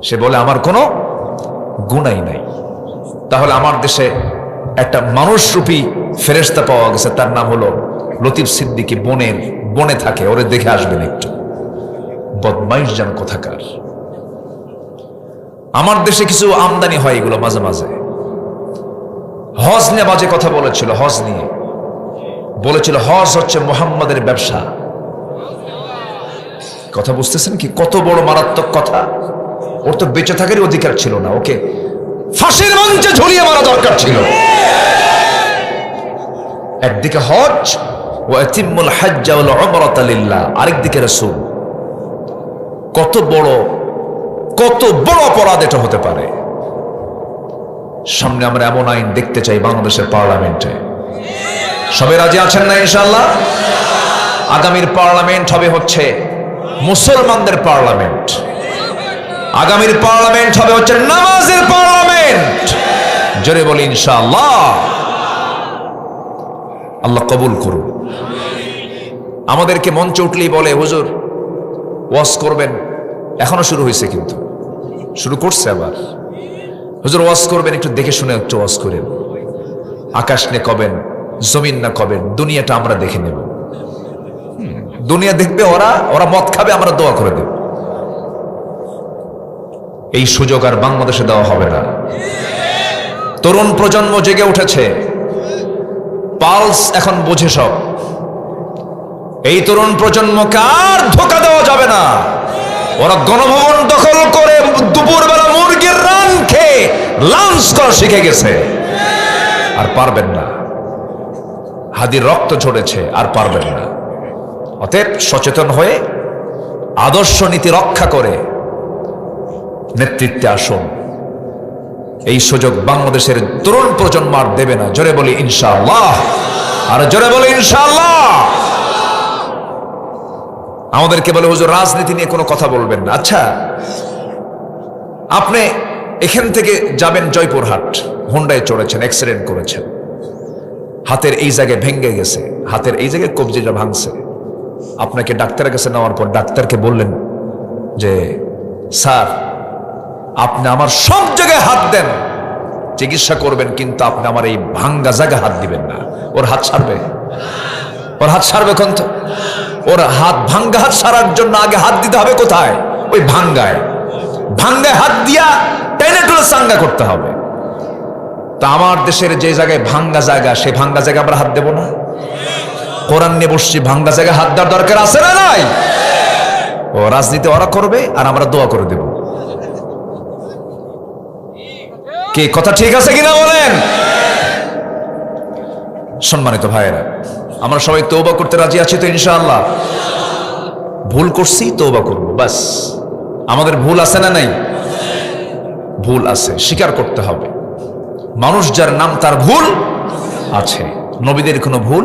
সে বলে আমার কোনো গুনাহই নাই। তাহলে আমার দেশে একটা মানুষরূপী ফেরেশতা পাওয়া গেছে, তার নাম হলো লতিফ সিদ্দিকী। বনে থাকে, ওরে দেখে আসবেন একটু। বদমাইশ যেন কোথাকার। আমার দেশে কিছু আমদানি হয় এগুলো মাঝে মাঝে। হজ নিয়ে বাজে কথা বলেছিল। হজ নিয়ে বলেছিল হজ হচ্ছে মুহাম্মাদের ব্যবসা। কথা বুঝতেছেন কি? কত বড় মারাত্মক কথা। ওর তো বেঁচে থাকারই অধিকার ছিল না, ওকে ফাঁসির মঞ্চে ঝুলিয়ে মারা দরকার ছিল। একদিকে হজ, ওয়া আতিম্মুল হাজ্জ ওয়াল উমরাতা লিল্লাহ, আরেকদিকে রাসূল। কত বড় অপরাধ এটা হতে পারে। সামনে আমরা এমন আইন দেখতে চাই বাংলাদেশের পার্লামেন্টে। সবাই রাজি আছেন না ইনশাআল্লাহ? আগামীর পার্লামেন্ট হবে হচ্ছে মুসলমানদের পার্লামেন্ট। আগামীর পার্লামেন্ট হবে হচ্ছে নামাজের পার্লামেন্ট। জোরে বলি ইনশাআল্লাহ। আল্লাহ কবুল করুন। আমাদেরকে মঞ্চে উঠলেই বলে হুজুর ওয়াজ করবেন। এখনো শুরু হয়েছে, কিন্তু শুরু করছে আবার। হুজুর ওয়াজ করবেন, একটু দেখে শুনে একটু ওয়াজ করেন। আকাশ নে কবেন, জমিন না কবেন, দুনিয়াটা আমরা দেখে নেব। দুনিয়া দেখবে, ওরা মদ খাবে, আমরা দোয়া করে দেব। এই সুযোগ আর বাংলাদেশে দেওয়া হবে না। তরুণ প্রজন্ম জেগে উঠেছে, পালস এখন বোঝে সব। এই তরুণ প্রজন্মকে আর ধোঁকা দেওয়া যাবে না। ওরা গণভবন দখল করে দুপুরবেলা মুরগির রান খেয়ে লাঞ্চ করা শিখে গেছে, আর পারবেন না। হাদির রক্ত ঝরেছে, আর পারবেন না। অতএব সচেতন হয়ে আদর্শ নীতি রক্ষা করে নেতৃত্বে আসুন। এই সুযোগ বাংলাদেশের তরুণ প্রজন্ম আর দেবে না। জোরে বলি ইনশাআল্লাহ। আর জোরে বলি ইনশাআল্লাহ। আমাদেরকে বলে হুজুর রাজনীতি নিয়ে কোনো কথা বলবেন না। আচ্ছা, আপনি এখান থেকে যাবেন জয়পুরহাট, হোন্ডায় চড়েছেন, অ্যাক্সিডেন্ট করেছেন, হাতের এই জায়গায় ভেঙে গেছে, হাতের এই জায়গায় কবজিটা ভাঙছে। আপনাকে ডাক্তারের কাছে নেওয়ার পর ডাক্তারকে বললেন যে স্যার আপনি আমার সব জায়গায় হাত দেন, চিকিৎসা করবেন, কিন্তু আপনি আমার এই ভাঙ্গা জায়গায় হাত দিবেন না। ওর হাত ছাড়বে? ওর হাত ছাড়বে কোন? তো ওর ভাঙ্গা হাত সারার জন্য আগে হাত দিতে হবে কোথায়? ওই ভাঙ্গায় হাত দিয়া টেনে টুলে চাঙ্গা করতে হবে। তা আমার দেশের যে জায়গায় ভাঙ্গা জায়গা, সেই ভাঙ্গা জায়গায় আমরা হাত দেব না? কোরআন নিয়ে বসছি, ভাঙ্গা জায়গায় হাত দেওয়ার দরকার আছে না নাই? ও রাজনীতি ওরা করবে, আর আমরা দোয়া করে দেব। কি কথা ঠিক আছে কিনা বলেন? সম্মানিত ভাইয়েরা, আমরা সবাই তওবা করতে রাজি আছি তো ইনশাআল্লাহ? ভুল করছি, তওবা করব, বাস। আমাদের ভুল আছে না নাই? ভুল আছে, স্বীকার করতে হবে। মানুষ যার নাম তার ভুল আছে, নবীদের কোনো ভুল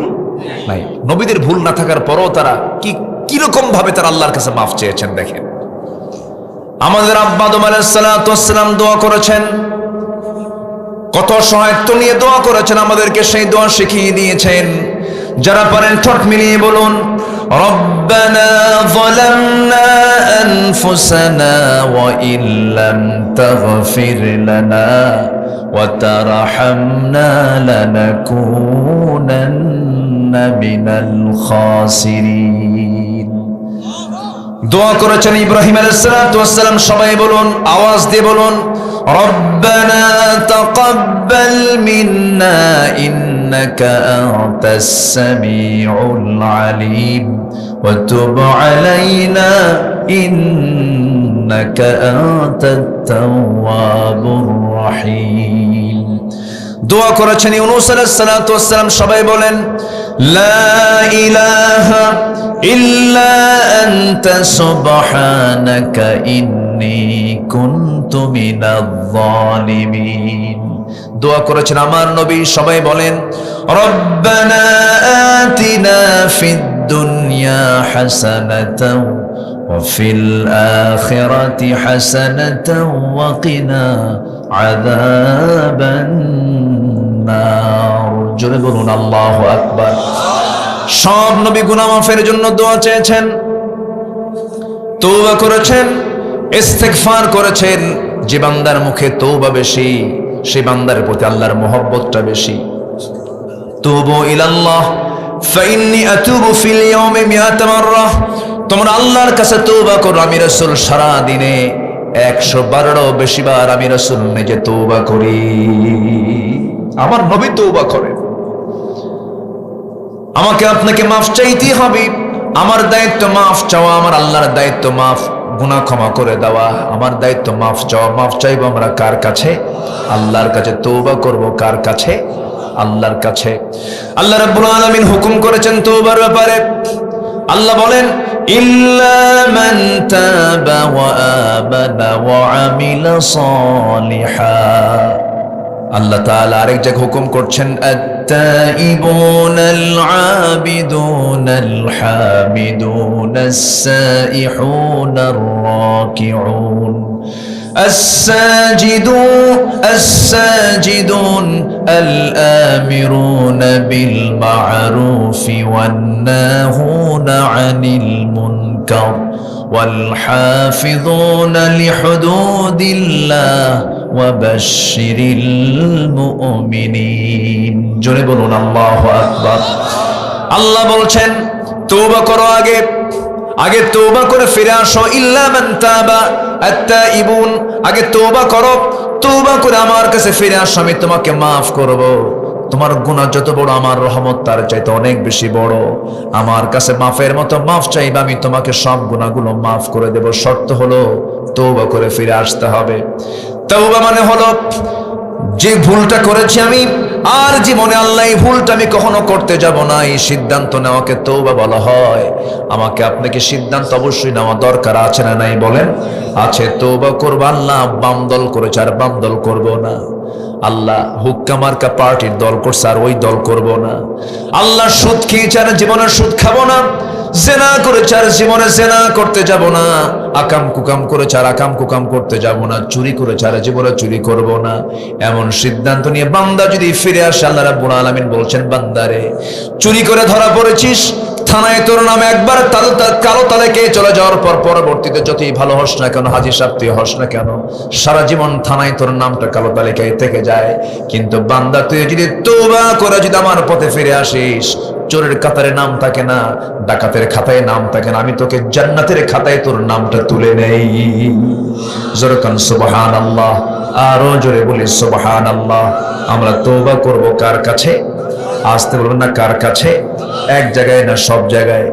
নাই। নবীদের ভুল না থাকার পরও তারা কিরকম ভাবে তারা আল্লাহর কাছে মাফ চেয়েছেন দেখেন। আমাদের আব্বা আদম আলাইহিস সালাম দোয়া করেছেন, কত সহায়ত্ব নিয়ে দোয়া করেছেন, আমাদেরকে সেই দোয়া শিখিয়ে দিয়েছেন। যারা পারেন ঠোঁট মিলিয়ে বলুন, রব্বানা যালামনা আনফুসানা ওয়া ইল্লাম তাগফির লানা ওয়া তারহামনা লানাকুনান্না মিনাল খাসিরিন। দোয়া করেছেন ইব্রাহিম আলাইহিস সালাম। সবাই বলুন, আওয়াজ দিয়ে বলুন, রব্বানা তাকাব্বাল মিন্না ইন্নাকা আনতাস সামিউল আলিম ওয়া তুব আলাইনা ইন্নাকা আনতাত তাওয়াবুর রহিম। দোয়া করেছেন ইউনূস আলাইহিস সালাতু ওয়াস সালাম। সবাই বলেন লা ইলাহা ইল্লা আনতা সুবহানাকা ইন্নী কুনতু মিনাজ জালিমিন। দোয়া করেছেন আমার নবী। সবাই বলেন রব্বানা আতিনা ফিদ দুনিয়া হাসানাতাও ওয়া ফিল আখিরাতি হাসানাতাও ওয়া কিনা আযাবান নার। জোরে বলুন আল্লাহু আকবার। সব নবী গুনাহ মাফের জন্য দোয়া চেয়েছেন, তওবা করেছেন, ইস্তিগফার করেছেন। যে বান্দার মুখে তওবা বেশি, সেই বান্দার প্রতি আল্লাহর মহব্বতটা বেশি। তুবু ইলাল্লাহ ফাইন্নী আতুবু ফিল ইয়াউমি মিআতা মাররাহ। তোমরা আল্লাহর কাছে তওবা করো। আমি রাসূল সারা দিনে 112 বেশি বার আমি রাসূল নিজে তওবা করি। আমার নবী তওবা করেন। আমাকে আপনাকে মাফ চাইতে হবে। আমার দায়িত্ব মাফ চাওয়া, আমার আল্লাহর দায়িত্ব মাফ গুনাহ ক্ষমা করে দেওয়া। আমার দায়িত্ব মাফ চাওয়া। মাফ চাইবো আমরা কার কাছে? আল্লাহর কাছে। তওবা করব কার কাছে? আল্লাহর কাছে। আল্লাহ রাব্বুল আলামিন হুকুম করেছেন তওবার ব্যাপারে। আল্লাহ বলেন ইল্লা মান তাবা ওয়া আমানা ওয়া আমিলা সালিহা। আল্লাহ তাআলা আরেক জায়গায় হুকুম করছেন আত-তাইবুনাল আবিদুনাল হামিদুনাস সাইহুনার রাকিউন الساجدون الآمرون بالمعروف والناهون عن المنكر والحافظون لحدود الله وبشر المؤمنين। জোরে বলুন আল্লাহু আকবার। আল্লাহ বলছেন তওবা করো, আগে তওবা করে ফিরে আসো। ইল্লা মান তাবা আত-তাইবুন। আগে তওবা করো, তওবা করে আমার কাছে ফিরে আসো, আমি তোমাকে মাফ করব। তোমার গুনাহ যত বড়, আমার রহমত তার চাইতে অনেক বেশি বড়। আমার কাছে মাফের মতো মাফ চাইবে, আমি তোমাকে সব গুনাহগুলো মাফ করে দেব। শর্ত হলো তওবা করে ফিরে আসতে হবে। তওবা মানে হলো যে ভুলটা করেছি আমি, আর জীবনে আল্লাহ এই ভুলটা আমি কখনো করতে যাব না, এই সিদ্ধান্ত নেওয়াকে তওবা বলা হয়। আমাকে আপনাকে সিদ্ধান্ত অবশ্যই নেওয়া দরকার আছে না নাই? বলেন আছে। তওবা করব। আল্লাহ বাম দল করেছে আর বাম দল করব না। আল্লাহ হুক্কা মার্কা পার্টির দল করছে আর ওই দল করব না। আল্লাহ সুদ খেয়েছে আর জীবনে সুদ খাবো না। জেনা করেছে আর জীবনে জেনা করতে যাব না। আকাম কুকাম করেছে আর আকাম কুকাম করতে যাব না। চুরি করেছে আর জীবনে চুরি করব না। এমন সিদ্ধান্ত নিয়ে বান্দা যদি ফিরে আসে, আল্লাহ রাব্বুল আলামিন বলছেন বান্দারে চুরি করে ধরা পড়েছিস, থানায় তোর নামে একবার কালো তালিকে চলে যাওয়ার পর পরবর্তীতে যতই ভালো হস না কেন, হাজী সাহেব তুই হস না কেন, সারা জীবন থানায় তোর নামটা কালো তালিকায় থেকে যায়। কিন্তু বান্দা তুই যদি তওবা করে যদি আমার পথে ফিরে আসিস, চোরের খাতায় নাম থাকে না, ডাকাতের খাতায় নাম থাকে না, আমি তোকে জান্নাতের খাতায় তোর নামটা তুলে নেই। জোরে কান সুবহানাল্লাহ। আরো জোরে বলি সুবহানাল্লাহ। আমরা তওবা করব কার কাছে? আসতে বলবেন না কার কাছে? এক জায়গায় না, সব জায়গায়।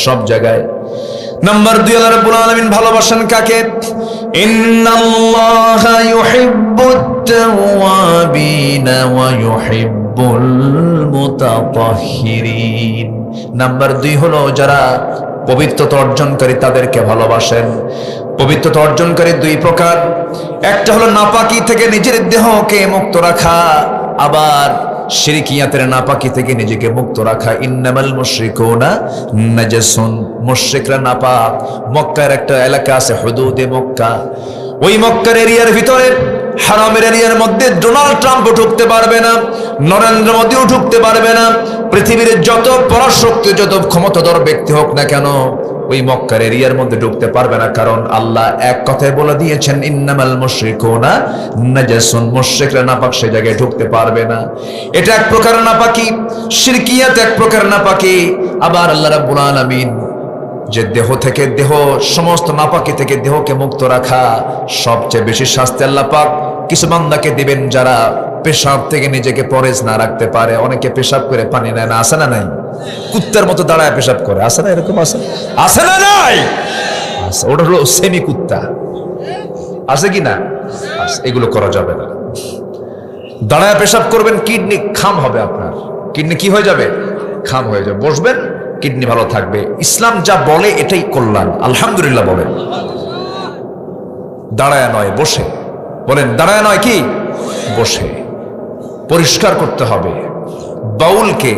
সব জায়গায়। নাম্বার 2, আল্লাহ রাব্বুল আলামিন ভালোবাসেন কাকে? ইন্নাল্লাহা ইউহিব্বুত তাওয়াবিনা ওয়া ইউহিব্বুল মুতাতাহহিরিন। নাম্বার 2 হলো যারা পবিত্রতা অর্জনকারী, তাদেরকে ভালোবাসেন। পবিত্রতা অর্জনকারী 2 প্রকার। একটা হলো নাপাকি থেকে নিজের দেহকে মুক্ত রাখা, আবার শিরকিয়াতের নাপাকি থেকে নিজেকে মুক্ত রাখা। ইন্নামাল মুশরিকুনা নাজাসুন। মুশরিকরা নাপাক। মক্কার একটা এলাকা আছে হুদুদে মক্কা। ওই মক্কার এরিয়ার ভিতরে, হারামের এরিয়ার মধ্যে ডোনাল্ড ট্রাম্পও ঢুকতে পারবে না, নরেন্দ্র মোদীও ঢুকতে পারবে না। পৃথিবীর যত পরাশক্তি, যত ক্ষমতাধর ব্যক্তি হোক না কেন, ওই মক্কার এরিয়ার মধ্যে ঢুকতে পারবে না। কারণ আল্লাহ এক কথায় বলে দিয়েছেন ইন্নামাল মুশরিকুনা নাজাসুন। মুশরিকরা নাপাক, সেই জায়গায় ঢুকতে পারবে না। এটা এক প্রকার নাপাকি। শিরকিয়াত এক প্রকার নাপাকি। আবার আল্লাহ রাব্বুল আলামিন যে দেহ থেকে, দেহ সমস্ত নাপাকি থেকে দেহকে মুক্ত রাখা, সবচেয়ে বেশি শাস্তি আল্লাহ পাক কিছু বান্দাকে দিবেন যারা পেশাব থেকে নিজেকে পরেজ না রাখতে পারে, অনেকে পেশাব করে পানি নেয় না, আছে না নাই? কুত্তার মতো দাঁড়ায় পেশাব করে, আছে না? এরকম আছে, আছে না নাই? আছে, ওটা হলো সেমি কুত্তা, আছে কি না? এগুলো করা যাবে না। দাঁড়ায় পেশাব করবেন, কিডনি খাম হবে, আপনার কিডনি কি হয়ে যাবে? খাম হয়ে যাবে। বসবেন, কিডনি ভালো থাকবে। ইসলাম যা বলে এটাই কল্যাণ, আলহামদুলিল্লাহ বলেন। দাঁড়ায় নয়, বসে বলেন। দাঁড়ায় নয়, কি বসে। পরিষ্কার করতে হবে, বাউলকে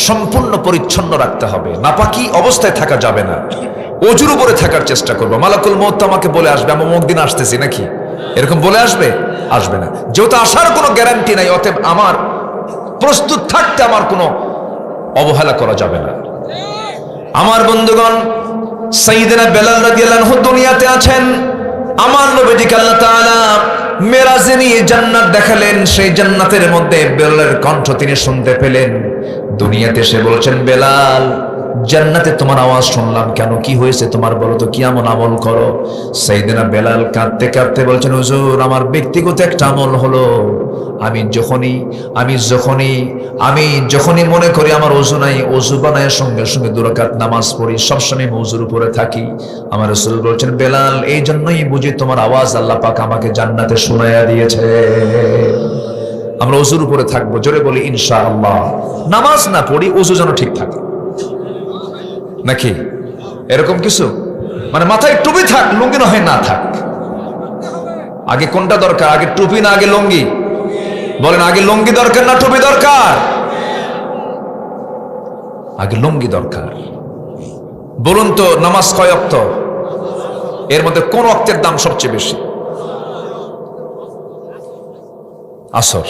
সম্পূর্ণ পরিচ্ছন্ন রাখতে হবে, নাপাকি অবস্থায় থাকা যাবে না। অজুর উপরে থাকার চেষ্টা করবো। মালাকুল মউত আমাকে বলে আসবে আমি অমুক দিন আসতেছি, নাকি এরকম বলে আসবে? আসবে না। যেহেতু আসার কোনো গ্যারান্টি নাই, অতএব আমার প্রস্তুত থাকতে আমার কোনো অবহেলা করা যাবে না। আমার বন্ধুগণ, সাইয়েদনা বেলাল রাদিয়াল্লাহু আনহু দুনিয়াতে আছেন। আমার নবীজিকে আল্লাহ তাআলা মেরাজে নিয়ে জান্নাত দেখালেন। সেই জান্নাতের মধ্যে বেলালের কণ্ঠ তিনি শুনতে পেলেন। দুনিয়াতে এসে বলছেন, বেলাল, জান্নাতে তোমার আওয়াজ শুনলাম কেন? কি হয়েছে তোমার, বলো তো, কি এমন আমল করো? সাইয়েদনা বেলাল কাঁদতে কাঁদতে বলছেন, হুজুর, আমার ব্যক্তিগত একটা আমল হলো, আমি যখনই মনে করি আমার ওযু নাই, ওযু বানায় সঙ্গে সঙ্গে 2 রাকাত নামাজ পড়ি, সবসময় ওযুর উপরে থাকি। আমার রাসূল বলছেন, বেলাল, এই জন্যই বুঝি তোমার আওয়াজ আল্লাহ পাক আমাকে জান্নাতে শোনায়া দিয়েছে। আমরা ওযুর উপরে থাকবো, জোরে বলি ইনশাআল্লাহ। নামাজ না পড়ি, ওযু যেন ঠিক থাকে, নাকি এরকম কিছু? মানে মাথায় টুপি থাক, লুঙ্গি না হয় না থাক। আগে কোনটা দরকার? আগে টুপি না আগে লুঙ্গি? বলেন, আগে লুঙ্গি দরকার না টুপি দরকার? আগে লুঙ্গি দরকার। বলুন তো, নামাজ কয় ওয়াক্ত? এর মধ্যে কোন ওয়াক্তের দাম সবচেয়ে বেশি? আসর।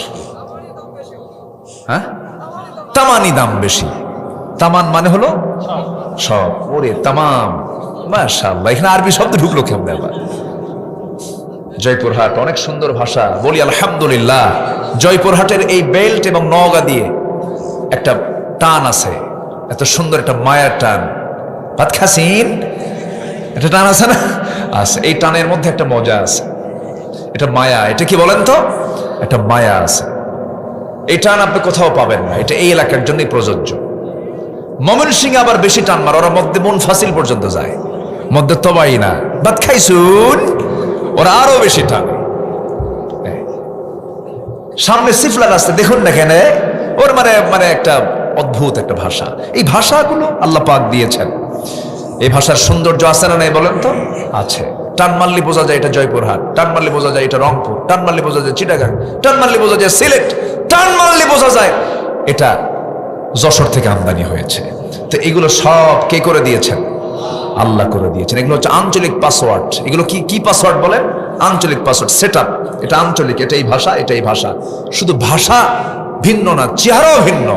হ্যাঁ, তামানি দাম বেশি। তামান মানে হলো সব। ওরে তামাম, মাশাআল্লাহ। এখানে আরবি শব্দ ঢুকলো কেমন? আবার জয়পুরহাট, অনেক সুন্দর ভাষা, বলি আলহামদুলিল্লাহ। জয়পুরহাটের এই বেল্ট এবং নওগাঁ দিয়ে একটা টান আছে, এত সুন্দর একটা মায়ার টান। ভাত খাসিন একটা টান আছে না? আছে। এই টানের মধ্যে একটা মজা আছে, এটা মায়া। এটা কি বলেন তো? একটা মায়া আছে। এই টান আপনি কোথাও পাবেন না, এটা এই এলাকার জন্যই প্রযোজ্য। ময়মনসিংহে আবার বেশি টান মার, ওরা মধ্যে মুনফাসিল পর্যন্ত যায়, মধ্যে তবাই না, ভাত খাইছুন, ওরা আরো বেশি টান। সামনে সিফলা রাস্তা দেখুন না, কেন ওর মানে একটা অদ্ভুত একটা ভাষা। এই ভাষাগুলো আল্লাহ পাক দিয়েছেন। এই ভাষার সৌন্দর্য আছে না নাই বলেন তো? আছে। টান মারলে বোঝা যায় এটা জয়পুরহাট, টান মারলে বোঝা যায় এটা রংপুর, টান মারলে বোঝা যায় চিটাগাং, টান মারলে বোঝা যায় সিলেট, টান মারলে বোঝা যায় এটা যশোর থেকে আমদানি হয়েছে। তো এগুলো সব কে করে দিয়েছেন? আল্লাহ করে দিয়েছেন। এগুলো হচ্ছে আঞ্চলিক পাসওয়ার্ড। এগুলো কি পাসওয়ার্ড বলেন? আঞ্চলিক পাসওয়ার্ড, সেটআপ। এটা আঞ্চলিক, এটা এই ভাষা, এটা এই ভাষা। শুধু ভাষা ভিন্ন না, চেহারাও ভিন্ন।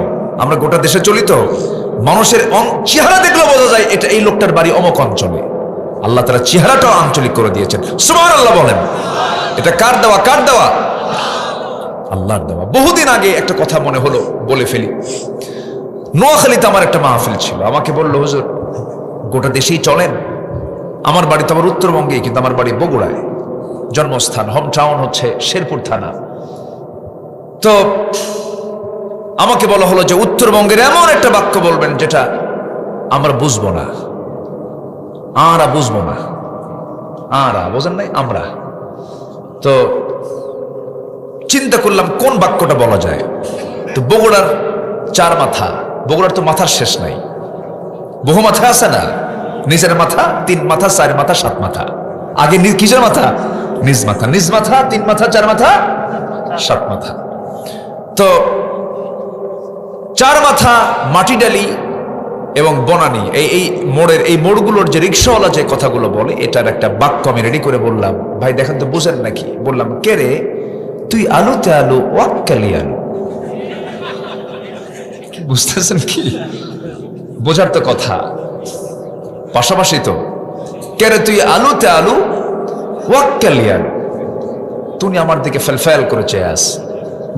আমরা গোটা দেশে চলি তো, মানুষের চেহারা দেখলেও বোঝা যায় এটা এই লোকটার বাড়ি অমুক অঞ্চলে। আল্লাহ তাআলা চেহারাটাও আঞ্চলিক করে দিয়েছেন। সুবহানাল্লাহ বলেন। এটা কার দেওয়া? কার দেওয়া? আল্লাহর দেওয়া। বহুদিন আগে একটা কথা মনে হলো, বলে ফেলি। নোয়াখালীতে আমার একটা মাহফিল ছিল। আমাকে বললো, হুজুর, গোটা দেশেই চলেন। আমার বাড়ি তো আমার উত্তরবঙ্গে, কিন্তু আমার বাড়ি বগুড়ায়, জন্মস্থান, হোম টাউন হচ্ছে শেরপুর থানা। তো আমাকে বলা হলো যে উত্তরবঙ্গের এমন একটা বাক্য বলবেন যেটা আমরা বুঝবো না, বুঝবো না। বোঝেন নাই? আমরা তো চিন্তা করলাম কোন বাক্যটা বলা যায়। তো বগুড়ার 4 মাথা, বগুড়ার তো মাথার শেষ নাই, বহু মাথা আছে না? নিচের মাথা, 3 মাথা, 4 মাথা, 7 মাথা। আগে কিসের মাথা? নিজ মাথা। নিজ মাথা, 3 মাথা, 4 মাথা, 7 মাথা। তো 4 মাথা মাটি ডালি এবং বনানি, এই মোড়ের, এই মোড়গুলোর যে রিক্সাওয়ালা যে কথাগুলো বলে, এটার একটা বাক্য আমি রেডি করে বললাম। ভাই দেখেন তো বুঝেন নাকি? বললাম, কে রে তুই আলুতে আলু, ওয়াক্কালি আলু। বুঝতেছেন কি? বোঝার তো কথা, পাশাপাশি তো। কে রে তুই আলুতে আলু, ওয়াক্কালি আলু। তুমি আমার দিকে ফেলফেল করে চেয়ে আস।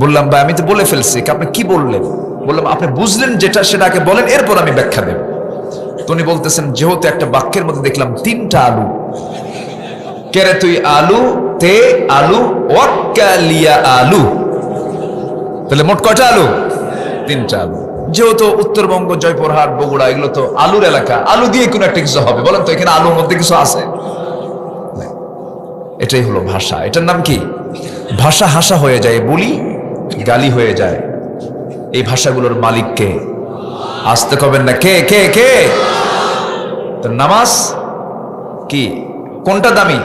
বললাম, ভাই আমি তো বলে ফেলছি। আপনি কি বললেন? বললাম, আপনি বুঝলেন যেটা সেটাকে বলেন, এরপর আমি ব্যাখ্যা দেব। উনি বলতেছেন, যেহেতু একটা বাক্যের মধ্যে দেখলাম 3টা আলু। কে রে তুই আলু তে আলু, ওয়াক্কালিয়া আলু। তাহলে মোট কয়টা আলু? 3টা আলু। যেহেতু উত্তরবঙ্গ, জয়পুরহাট, বগুড়া এগুলো তো আলুর এলাকা, আলু দিয়ে কোনো একটা কিছু হবে। বলেন তো এখানে আলুর মধ্যে কিছু আছে? এটাই হলো ভাষা। এটার নাম কি? ভাষা। হাসা হয়ে যায়, বলি গালি হয়ে যায়। এই ভাষাগুলোর মালিককে আসতে কবেন না। কে কে কে? তো নামাজ কি, কোনটা দামি?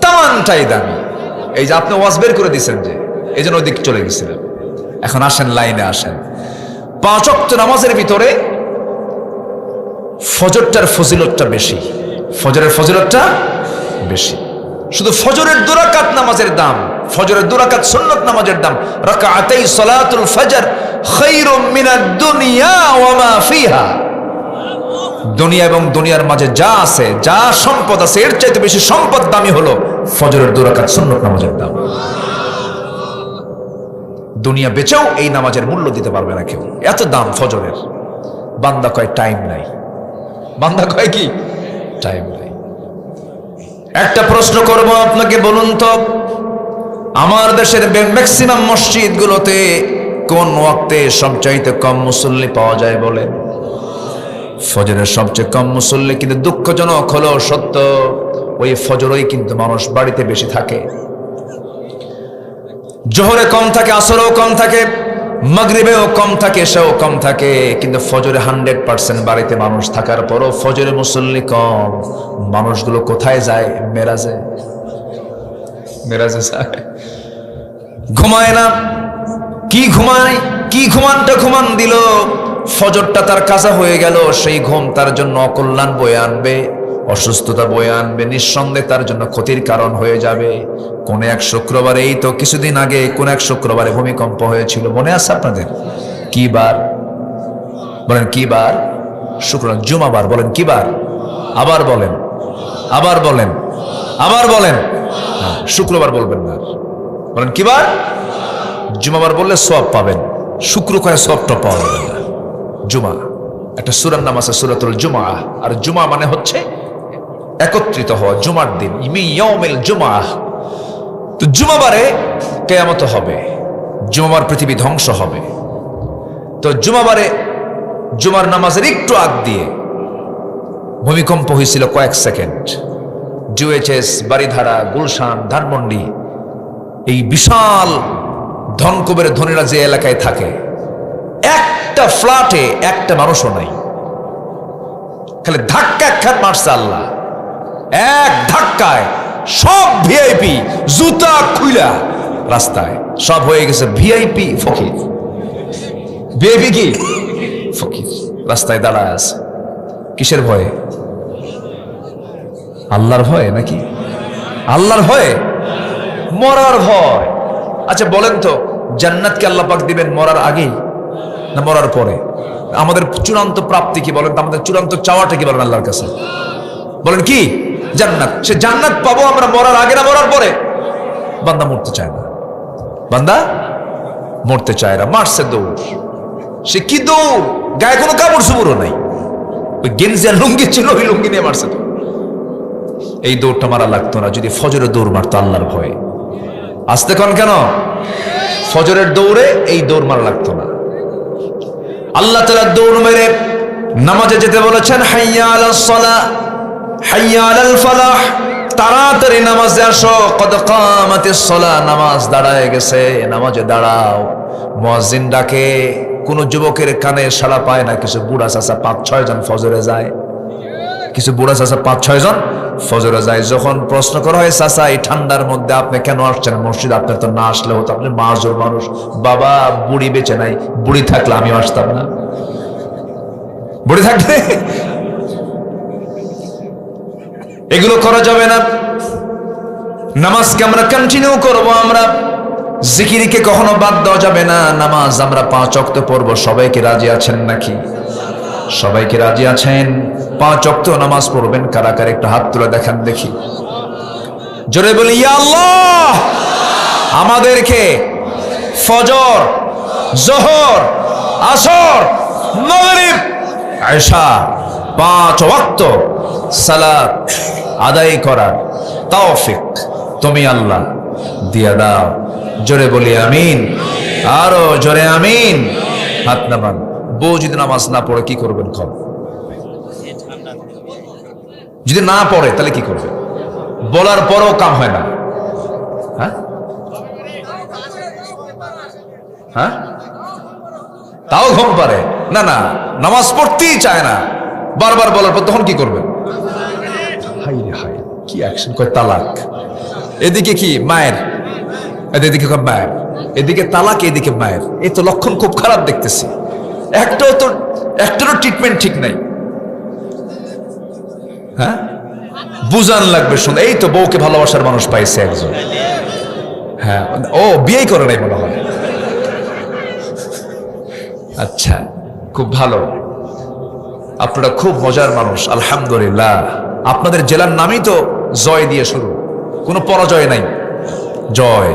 তামানটাই দামি। এই যে আপনি ওয়াজ বের করে দিচ্ছেন, যে এই জন্য ওইদিকে চলে গেছিলেন। এখন আসেন, লাইনে আসেন। 5 ওয়াক্ত নামাজের ভিতরে ফজরটার ফজিলতটা বেশি। ফজরের ফজিলতটা বেশি। শুধু ফজরের 2 রাকাত নামাজের দাম, ফজরের 2 রাকাত সুন্নাত নামাজের দাম, রাকাতাই সালাতুল ফজর খায়রুম মিনাদ দুনিয়া ওয়া মা ফিহা। দুনিয়া এবং দুনিয়ার মাঝে যা আছে, যা সম্পদ আছে, এর চাইতে বেশি সম্পদ দামি হলো ফজরের 2 রাকাত সুন্নাত নামাজের দাম। দুনিয়া বেচেও এই নামাজের মূল্য দিতে পারবে না কেউ, এত দাম ফজরের। বান্দা কয় টাইম নাই, বান্দা কয় কি টাইম নাই। একটা প্রশ্ন করব আপনাকে, বলুন তো আমার দেশের ম্যাক্সিমাম মসজিদগুলোতে কোন ওয়াক্তে সবচাইতে কম মুসল্লি পাওয়া যায় বলেন? ফজরের সবচেয়ে কম মুসল্লি। কিন্তু দুঃখজনক হলো সত্য, ওই ফজরই কিন্তু মানুষ বাড়িতে বেশি থাকে। জোহরে কম থাকে, আসরেও কম থাকে, মাগরিবেও কম থাকে, এশাও কম থাকে। কিন্তু ফজরে 100% বাড়িতে মানুষ থাকার পরও ফজরে মুসল্লি কম। মানুষগুলো কোথায় যায়? মেরাজে। মেরাজে যায়, ঘুমায় না। কি ঘুমায়? কি ঘুমান দিল, ফজরটা তার কাজা হয়ে গেল। সেই ঘুম তার জন্য অকল্যাণ বয়ে আনবে, অসুস্থতা বয়ে আনবে, নিঃসন্দেহে তার জন্য ক্ষতির কারণ হয়ে যাবে। কোন এক শুক্রবারে, এই তো কিছুদিন আগে কোন এক শুক্রবারে ভূমিকম্প হয়েছিল, মনে আছে আপনাদের? কি বার বলেন? কি বার? শুক্রবার, জুমাবার। বলেন কি বার? আবার বলেন, আবার বলেন, আবার বলেন। শুক্রবার বলবেন না, বলেন কি বার? জুমাবার বললে সওয়াব পাবেন, শুক্র কয়ে সওয়াবটা পাওয়া যাবে না। জুমা একটা সূরার নাম আছে, সূরাতুল জুমা। আর জুমা মানে হচ্ছে একত্রিত হওয়া, জুমার দিন, ইয়াউমুল জুমা। তো জুমাবারে কিয়ামত হবে, জুমাবার পৃথিবী ধ্বংস হবে। তো জুমাবারে, জুমার নামাজের একটু আগ দিয়ে ভূমিকম্প হয়েছিল কয়েক সেকেন্ড। জিওএইচএস, বারিধারা, গুলশান, ধানমন্ডি, এই বিশাল ধনকুবের ধনীরা যে এলাকায় থাকে, একটা ফ্ল্যাটে একটা মানুষও নাই। খালি ধাক্কা একখান মারছে আল্লাহ, এক ধাক্কায় সব ভিআইপি জুতা খুইলা রাস্তায়, সব হয়ে গেছে ভিআইপি ফকির। ভিআইপি কি? ফকির। রাস্তায় দাঁড়ায় আছে, কিসের ভয়ে? আল্লাহর ভয়ে নাকি? আল্লাহর ভয়ে, মরার ভয়। আচ্ছা বলেন তো, জান্নাতকে আল্লাহ পাক দিবেন মরার আগেই না মরার পরে? আমাদের চূড়ান্ত প্রাপ্তি কি বলেন? আমাদের চূড়ান্ত চাওয়াটা কি বলেন আল্লাহর কাছে? বলেন কি? জান্নাত। সে জান্নাত পাবো আমরা মরার আগে না মরার পরে? বান্দা মরতে চায় না, বান্দা মরতে চায় না, মারছে দৌড়। সে কি দৌড়? গায়ে কোনো কাপড় চোপড়ও নাই, ওই গেঞ্জি আর লুঙ্গি ছিল, ওই লুঙ্গি নিয়ে মারছে। এই দৌড়টা মারা লাগতো না যদি ফজরের দৌড় মারতো আল্লাহর ভয়ে। আসতে কন কেন? ফজরের দৌড়ে এই দৌড় মারা লাগতো না। আল্লাহ তাআলা দৌড় মেরে নামাজে যেতে বলেছেন, হাইয়া আলাস সালাহ, হাইয়া আলাল ফালাহ, তাড়াতাড়ি নামাজে আসো, কদ কামাতিস সালাহ, নামাজ দাঁড়ায় গেছে, নামাজে দাঁড়াও। মুয়াজ্জিন ডাকে, কোন যুবকের কানে সাড়া পায় না। কিছু বুড়া চাচা 5-6 জন ফজরে যায়, কিছু বুড়া চাচা 5-6 জন ফজরে যায়। যখন প্রশ্ন করা হয়, চাচা এই ঠান্ডার মধ্যে আপনি কেন আসছেন মসজিদ? আপনার তো না আসলে হতো, আপনি মাঝুর মানুষ। বাবা, বুড়ি বেঁচে নাই, বুড়ি থাকলে আমিও আসতাম না। বুড়ি থাকলে এগুলো করা যাবে না। নামাজকে আমরা কন্টিনিউ করব, আমরা জিকিরকে কখনো বাদ দেওয়া যাবে না। নামাজ আমরা 5 ওয়াক্ত পড়ব। সবাইকে রাজি আছেন নাকি? সবাইকে রাজি আছেন? 5 ওয়াক্ত নামাজ পড়বেন কারা কারা? একটু হাত তুলে দেখান দেখি, জোরে বলি ইয়া আল্লাহ। আমাদেরকে ফজর, যোহর, আসর, মাগরিব, ইশা 5 ওয়াক্ত সালাত আদায় করার তৌফিক তুমি আল্লাহ দিয়া দাও। জোরে বলি আমিন। আরো জোরে আমিন। হাত নামান। বউ যদি নামাজ না পড়ে কি করবেন? যদি না পড়ে তাহলে কি করবে? বলার পরও কাম হয় না। হ্যাঁ হ্যাঁ, তাও ঘুম পারে না, না নামাজ পড়তেই চায় না, বারবার বলার পর তখন কি করবে? হাই রে হাই, কি অ্যাকশন করে! তালাক। এদিকে কি মায়ের, এদিকে মায়ের, এদিকে তালাক, এদিকে মায়ের। এই তো লক্ষণ খুব খারাপ দেখতেছি। একটারও ট্রিটমেন্ট ঠিক নাই। হ্যাঁ, বুঝান লাগবে। শুনে এই তো বউকে ভালোবাসার মানুষ পাইছে একজন। হ্যাঁ, ও বিয়েই করে নাই মনে হয়। আচ্ছা, খুব ভালো, আপনারা খুব মজার মানুষ, আলহামদুলিল্লাহ। আপনাদের জেলার নামই তো জয় দিয়ে শুরু, কোনো পরাজয় নাই, জয়।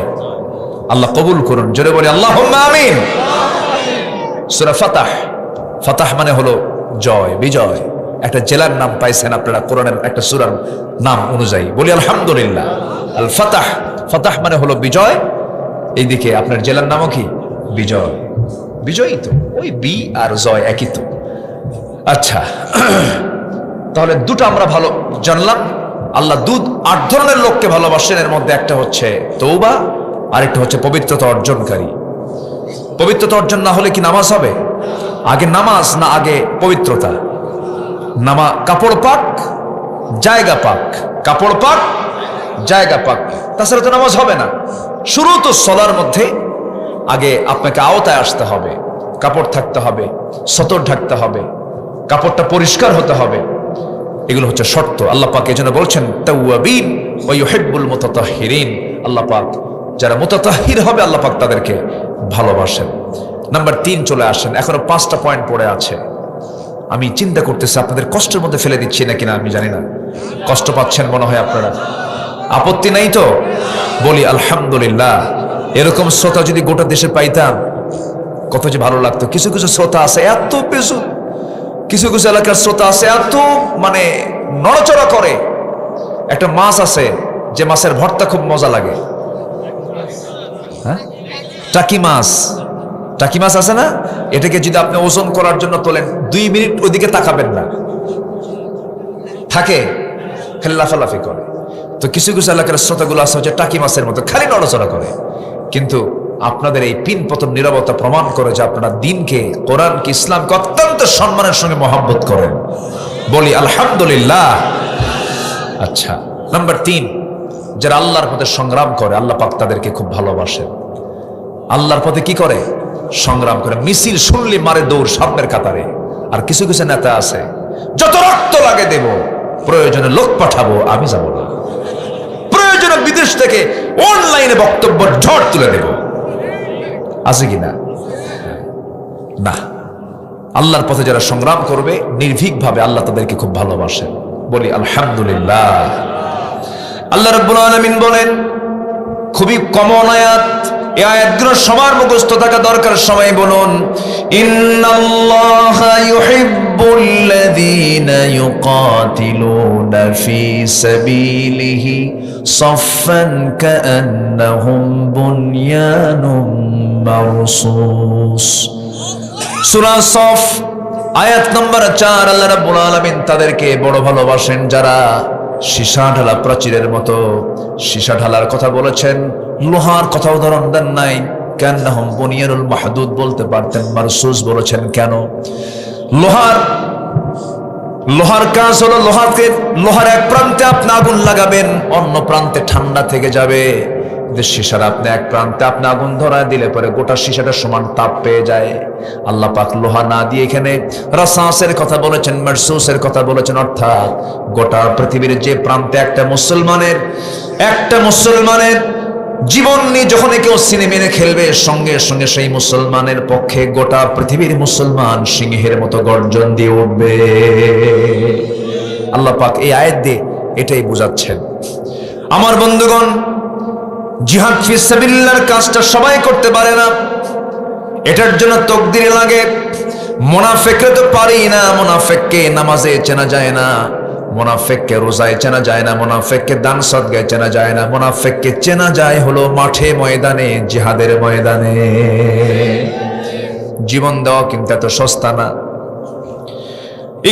আল্লাহ কবুল করুন, জোরে বলি আল্লাহুম্মা আমিন। সূরা ফাতাহ, ফাতাহ মানে হলো জয়, বিজয়। একটা জেলার নাম পাইছেন আপনারা কোরআনের একটা সূরার নাম অনুযায়ী, বলি আলহামদুলিল্লাহ। আল ফাতাহ, ফাতাহ মানে হলো বিজয়। এইদিকে আপনার জেলার নামও কি? বিজয়। বিজয়ী তো ওই বি আর জয় একই তো। আচ্ছা, তাহলে দুটো আমরা ভালো জানলাম। আল্লাহ 8 ধরনের লোককে ভালোবাসেন। এর মধ্যে একটা হচ্ছে তওবা, আরেকটা হচ্ছে পবিত্রতা অর্জনকারী। পবিত্রতা অর্জন না হলে কি নামাজ হবে? আগে নামাজ না আগে পবিত্রতা? কাপড় পাক, জায়গা পাক, কাপড় পাক, জায়গা পাক, তাছাড়া তো নামাজ হবে না। শুরু তো সলার মধ্যে আগে আপনাকে আওতায় আসতে হবে, কাপড় থাকতে হবে, সতর ঢাকতে হবে, কাপড়টা পরিষ্কার হতে হবে। এগুলো হচ্ছে শর্ত। আল্লাহ পাক এজন্য বলছেন তাওয়াবিন ওয়া ইউহিব্বুল মুতাতাহহিরিন। আল্লাহ পাক যারা মুতাতাহহির হবে আল্লাহ পাক তাদেরকে ভালোবাসেন। নাম্বার 3 চলে আসেন। এখনো 5টা পয়েন্ট পড়ে আছে। আমি চিন্তা করতেছি আপনাদের কষ্টের মধ্যে ফেলে দিচ্ছি না কিনা আমি জানি না। কষ্ট পাচ্ছেন মনে হয় আপনারা, আপত্তি নাই তো? বলি আলহামদুলিল্লাহ। এরকম শ্রোতা যদি গোটা দেশে পাইতাম কত যে ভালো লাগতো। কিছু কিছু শ্রোতা আছে এত বেশু, কিছু কিছু এলাকার শ্রোতা আছে এত মানে নড়াচড়া করে। একটা মাছ আছে যে মাছের ভর্তা খুব মজা লাগে। হ্যাঁ, টাকি মাছ, টাকি মাছ আছে না? এটাকে যদি আপনি ওজন করার জন্য তোলেন 2 মিনিট ওইদিকে তাকাবেন না, থাকে খালি লাফালাফি করে। তো কিছু কিছু এলাকার শ্রোতাগুলো আছে হচ্ছে টাকি মাছের মতো খালি নড়াচড়া করে। কিন্তু আপনাদের এই পিন পতন নীরবতা প্রমাণ করে যে আপনারা দিনকে, কোরআনকে, ইসলামকে অত্যন্ত সম্মানের সঙ্গে মহব্বত করেন। বলি আলহামদুলিল্লাহ। আচ্ছা, নাম্বার 3, যারা আল্লাহর পথে সংগ্রাম করে আল্লাহ পাক তাদেরকে খুব ভালোবাসেন। আল্লাহর পথে কি করে? সংগ্রাম করে। মিছিল শুনলে মারে দৌড় সামনের কাতারে। আর কিছু কিছু নেতা আছে যত রক্ত লাগে দেব, প্রয়োজনে লোক পাঠাবো, আমি যাব না। প্রয়োজনে বিদেশ থেকে অনলাইনে বক্তব্য ঝড় তুলে দেব, আছে কিনা? না। আল্লাহর পথে যারা সংগ্রাম করবে নির্ভীকভাবে আল্লাহ তাদেরকে খুব ভালোবাসেন। বলি আলহামদুলিল্লাহ। আল্লাহ রাব্বুল আলামিন বলেন, খুবই কমন আয়াত, এই আয়াতগুলো সবার মুখস্থ থাকা দরকার। সবাই বলুন, ইন্নাল্লাহা ইউহিব্বুল্লাযীনা ইউকাতিলুনা ফী সাবিলিহি সাফফান কাআন্নাহুম বুনয়ানুম মারসুস। সূরা সফ আয়াত নম্বর 4। আল্লাহ রাব্বুল আলামিন তাদেরকে বড় ভালোবাসেন যারা সীসা ঢালা প্রাচীরের মতো। সীসা ঢালার কথা বলেছেন, লোহার কথা উদাহরণ দেন নাই। কান্নাহুম বুনিয়ানুল মাহদুদ বলতে পারতেন, মারসুস বলেছেন কেন? লোহার কাজ হলো লোহার এক প্রান্তে আপনি আগুন লাগাবেন, অন্য প্রান্তে ঠান্ডা থেকে যাবে। সীসার আপনি এক প্রান্তে আপনি আগুন ধরায় দিলে পরে গোটা সীসাটা সমান তাপ পেয়ে যায়। আল্লাহ পাক লোহা না দিয়ে এখানে রাসাসের কথা বলেছেন, মারসুসের কথা বলেছেন। অর্থাৎ গোটা পৃথিবীর যে প্রান্তে একটা মুসলমানের জীবন নিয়ে যখন কেউ সিনেমেনে খেলবে, সঙ্গে সঙ্গে সেই মুসলমানের পক্ষে গোটা পৃথিবীর মুসলমান সিংহের মতো গর্জন দিয়ে উঠবে। আল্লাহ পাক এই আয়াত দিয়ে এটাই বুঝাচ্ছেন। আমার বন্ধুগণ, জিহাদ ফি সাবিলিল্লাহর কাজটা সবাই করতে পারে না, এটার জন্য তাকদীর লাগে। মুনাফিকরা তো পারেই না, মুনাফিককে নামাজে চেনা যায় না, মুনাফিককে রোজায় চেনা যায় না, মুনাফিককে দান সদকায় চেনা যায় না, মুনাফিককে চেনা যায় হলো মাঠে ময়দানে, জিহাদের ময়দানে। জীবন দেওয়া কিন্তু এত সস্তা না।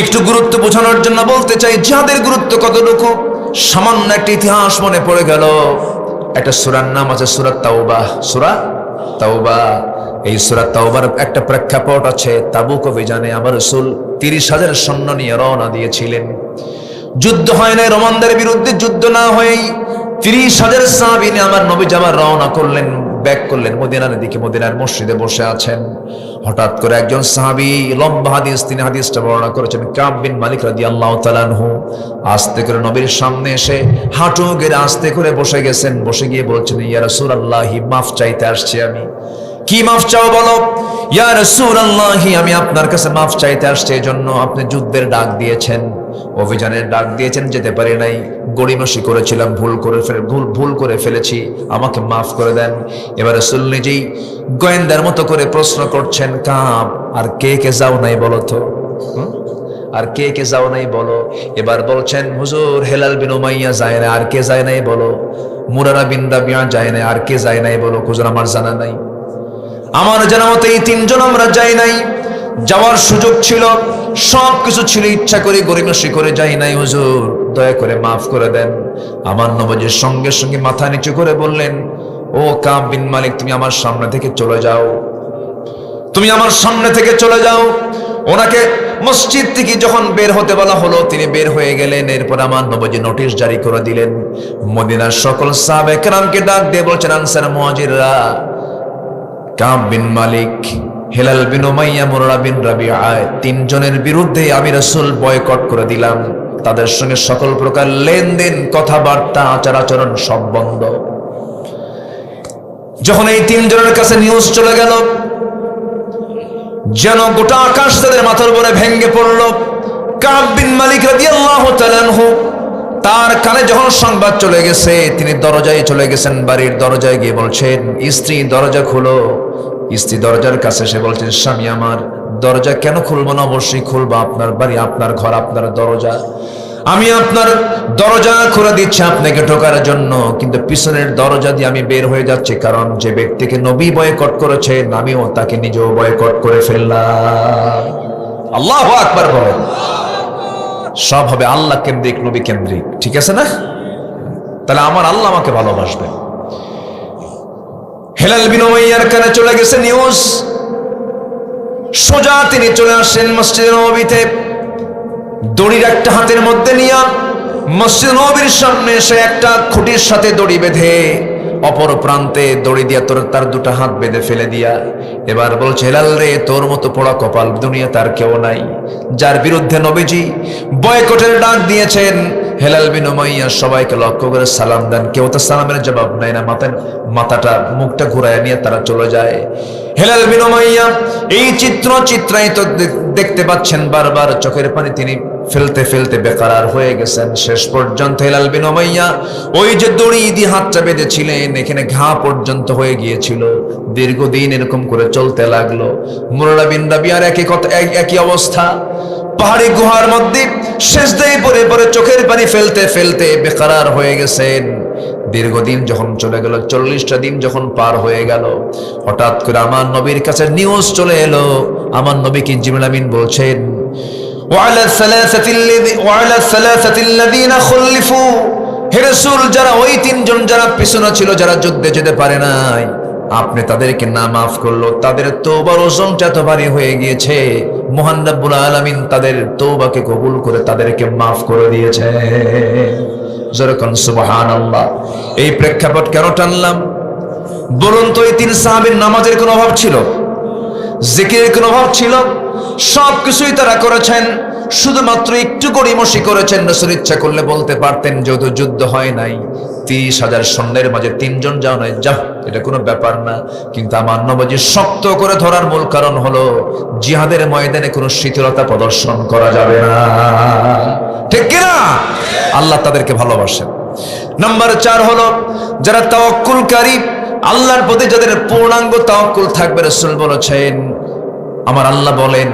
একটু গুরুত্ব বোঝানোর জন্য বলতে চাই জিহাদের গুরুত্ব কতটুকু। সামান্য একটা ইতিহাস মনে পড়ে গেল। একটা সূরার নাম আছে সূরা তাওবা। সূরা তাওবা, এই সূরা তাওবার একটা প্রেক্ষাপট আছে। তাবুক অভিযানে আমার রাসূল 30,000 সৈন্য নিয়ে রওনা দিয়েছিলেন। যুদ্ধ হয় না, রোমানদের বিরুদ্ধে যুদ্ধ না হয়েই 30,000 সাহাবী নিয়ে আমার নবী আবার রওনা করলেন, ব্যাক করলেন মদিনার দিকে। মদিনার মসজিদে বসে আছেন, হঠাৎ করে একজন সাহাবী, লম্বা হাদিস, তিনি হাদিসটা বর্ণনা করেছেন, কাব বিন মালিক রাদিয়াল্লাহু তাআলা আনহু, আস্তে করে নবীর সামনে এসে হাঁটু গেড়ে আস্তে করে বসে গেছেন। বসে গিয়ে বলছেন, ইয়া রাসূলুল্লাহ, মাফ চাইতে আসছি আমি। কি মাফ চাও বলো? ইয়া রাসূলুল্লাহ, আমি আপনার কাছে মাফ চাইতে আসছি এজন্য আপনি যুদ্ধের ডাক দিয়েছেন, অভিযানের ডাক দিয়েছেন, যেতে পারি নাই, গড়িমসি করেছিলাম, ভুল করে ফেলেছি, আমাকে মাফ করে দেন। এবার রাসূল নিজেই গোয়েন্দার মতো করে প্রশ্ন করছেন, কাব, আর কে কে যাও নাই বলো তো? আর কে কে যাও নাই বলো? এবার বলছেন, হুজুর হেলাল বিন উমাইয়া যায় না, আর কে যায় নাই বলো? মুরারা বিন রাবিয়া যায় নাই, আর কে যায় নাই বলো? হুজুর আমার জানা নাই। আমার জানা মতে এই 3 জন আমরা যাই নাই। যাওয়ার সুযোগ ছিল, সবকিছু ছিল, ইচ্ছা করে গরিমসি করে যাই নাই, হুজুর দয়া করে মাফ করে দেন। আমার নবীর সঙ্গে সঙ্গে মাথা নিচু করে বললেন, ও কাব বিন মালিক, তুমি আমার সামনে থেকে চলে যাও, তুমি আমার সামনে থেকে চলে যাও। ওনাকে মসজিদ থেকে যখন বের হতে বলা হলো, তিনি বের হয়ে গেলেন। এরপর আমার নবী নোটিশ জারি করে দিলেন। মদিনার সকল সাহাবা কেরামকে ডাক দিয়ে বলছেন, আনসার মুহাজিররা, কাব বিন মালিক, হেলাল বিন উমাইয়া, মুরারা বিন রাবিআ, 3 জনের বিরুদ্ধে আমি রাসূল বয়কট করে দিলাম। তাদের সঙ্গে সকল প্রকার লেনদেন, কথাবার্তা, আচার আচরণ সব বন্ধ। যখন এই 3 জনের কাছে নিউজ চলে গেল, যেন গোটা আকাশ তাদের মাথার উপরে ভেঙে পড়ল। কাব বিন মালিক রাদিয়াল্লাহু তাআলা আনহু, তার কানে যখন সংবাদ চলে গেছে, তিনি দরজায় চলে গেছেন, বাড়ির দরজায় গিয়ে বলছেন, স্ত্রী দরজা খুলো। স্ত্রী দরজার কাছে এসে বলছেন, স্বামী আমার, দরজা কেন খুলবো না? অবশ্যই খুলবো, আপনার বাড়ি, আপনার ঘর, আপনার দরজা, আমি আপনার দরজা খুলে দিচ্ছি আপনাকে ঢোকার জন্য, কিন্তু পিছনের দরজা দিয়ে আমি বের হয়ে যাচ্ছি, কারণ যে ব্যক্তিকে নবী বয়কট করেছেন, আমিও তাকে নিজেও বয়কট করে ফেললাম। আল্লাহু আকবার বলেন। সব হবে আল্লাহ কেন্দ্রিক, নবী কেন্দ্রিক, ঠিক আছে না? তাহলে আমার আল্লাহ আমাকে ভালোবাসবেন। হেলাল বিন উমাইয়ার কানে চলে গেছে নিউজ, সোজা তিনি চলে আসেন মসজিদে নববীতে, দড়ির একটা হাতের মধ্যে নিয়ে মসজিদ নববীর সামনে এসে একটা খুঁটির সাথে দড়ি বেঁধে অপর প্রান্তে দড়ি দিয়া তার 2টা হাত বেঁধে ফেলে দিয়া এবার বলছে, হেলাল রে, তোর মতো পোড়া কপাল দুনিয়া তার কেউ নাই, যার বিরুদ্ধে নবীজি বয়কটের ডাক দিয়েছেন। হেলাল বিন উমাইয়া সবাইকে লক্ষ্য করে সালাম দেন, কেউ তো সালামের জবাব নাই না, মাথাটা মুখটা ঘুরায় নিয়ে তারা চলে যায়। হেলাল বিন উমাইয়া এই চিত্রায়িত দেখতে পাচ্ছেন, বারবার চোখের পানি তিনি ফেলতে ফেলতে বেকারার হয়ে গেছেন। শেষ পর্যন্ত হেলাল বিন উমাইয়া ওই যে দড়ি দিয়ে হাতটা বেঁধেছিলেন, এখানে ঘা পর্যন্ত হয়ে গিয়েছিল। দীর্ঘদিন এরকম করে চলতে লাগলো। মুরারা বিন রাবিয়ার একই অবস্থা, পাহাড়ি গুহার মধ্যে সেজদায় পড়ে পড়ে চোখের পানি ফেলতে ফেলতে বেকারার হয়ে গেছেন। দীর্ঘদিন যখন চলে গেল, 40টা দিন যখন পার হয়ে গেল, হঠাৎ করে আমার নবীর কাছে নিউজ চলে এলো। আমার নবীকে জিবরিল আমিন বলছেন, وعلى الثلاثة الذين خلفوا, হে রাসূল, যারা ওই 3 জন যারা পিছনে ছিল, যারা যুদ্ধে যেতে পারে নাই, আপনি তাদেরকে না মাফ করলো, তাদের তওবার ওজনটা এত ভারী হয়ে গিয়েছে, মহান রব্বুল আলামিন তাদের তওবাকে কবুল করে তাদেরকে মাফ করে দিয়েছে। যেরকম সুবহানাল্লাহ। এই প্রেক্ষাপট কেন টানলাম বলুন তো? এই 3 সাহাবীর নামাজের কোনো অভাব ছিল? জিকিরের কোনো অভাব ছিল? সবকিছুই তারা করেছেন, শুধুমাত্র একটু গড়িমসি করেছেন। রাসূল ইচ্ছা করলে বলতে পারতেন, যেহেতু যুদ্ধ হয় নাই, 30,000 সৈন্যের মাঝে 3 জন যাও নাই, যাও, এটা কোনো ব্যাপার না। কিন্তু আমার নবীজি শক্ত করে ধরার মূল কারণ হলো, জিহাদের ময়দানে কোনো শিথিলতা প্রদর্শন করা যাবে না, ঠিক কিনা? আল্লাহ তাদেরকে ভালোবাসেন। নাম্বার 4 হলো, যারা তাওয়াক্কুলকারী, আল্লাহর প্রতি যাদের পূর্ণাঙ্গ তাওয়াক্কুল থাকবে। রাসূল বলেছেন, আমার আল্লাহ বলেন,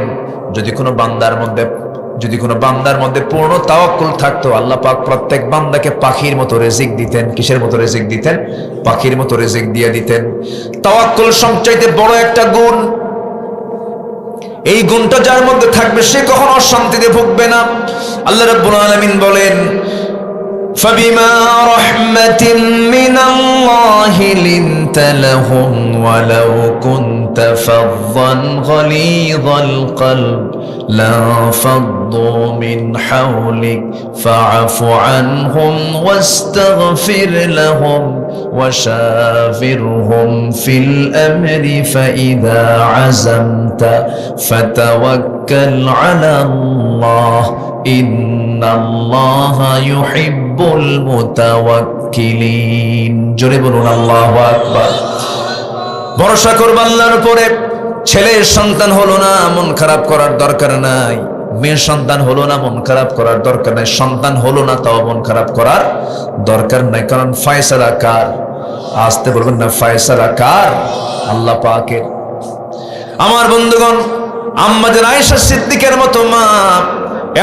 যদি কোনো বান্দার মধ্যে যদি কোনো বান্দার মধ্যে পূর্ণ তাওয়াক্কুল থাকতো, আল্লাহ পাক প্রত্যেক বান্দাকে পাখির মতো রিজিক দিতেন। কিসের মতো রিজিক দিতেন? পাখির মতো রিজিক দিয়ে দিতেন। তাওয়াক্কুল সবচাইতে বড় একটা গুণ। এই গুণটা যার মধ্যে থাকবে সে কখনো অশান্তিতে ভুগবে না। আল্লাহ রাব্বুল আলামিন বলেন, فبما رحمة من الله لنت لهم ولو كنت فظا غليظ القلب لانفضوا من حولك فاعف عنهم واستغفر لهم وشاورهم في الأمر فإذا عزمت فتوكل على الله إن الله يحب المتوكلين জোরে বলুন আল্লাহু আকবার। ভরসা করব আল্লাহর উপরে। ছেলের সন্তান হলো না, মন খারাপ করার দরকার নাই। মেয়ের সন্তান হলো না, মন খারাপ করার দরকার নাই। সন্তান হলো না, তাও মন খারাপ করার দরকার নাই, কারণ ফয়সালা কার? আসতে বলবেন না, ফয়সালা কার? আল্লাহ পাকের। আমার বন্ধুগণ, আম্মাজান আয়েশা সিদ্দিকের মতো মা,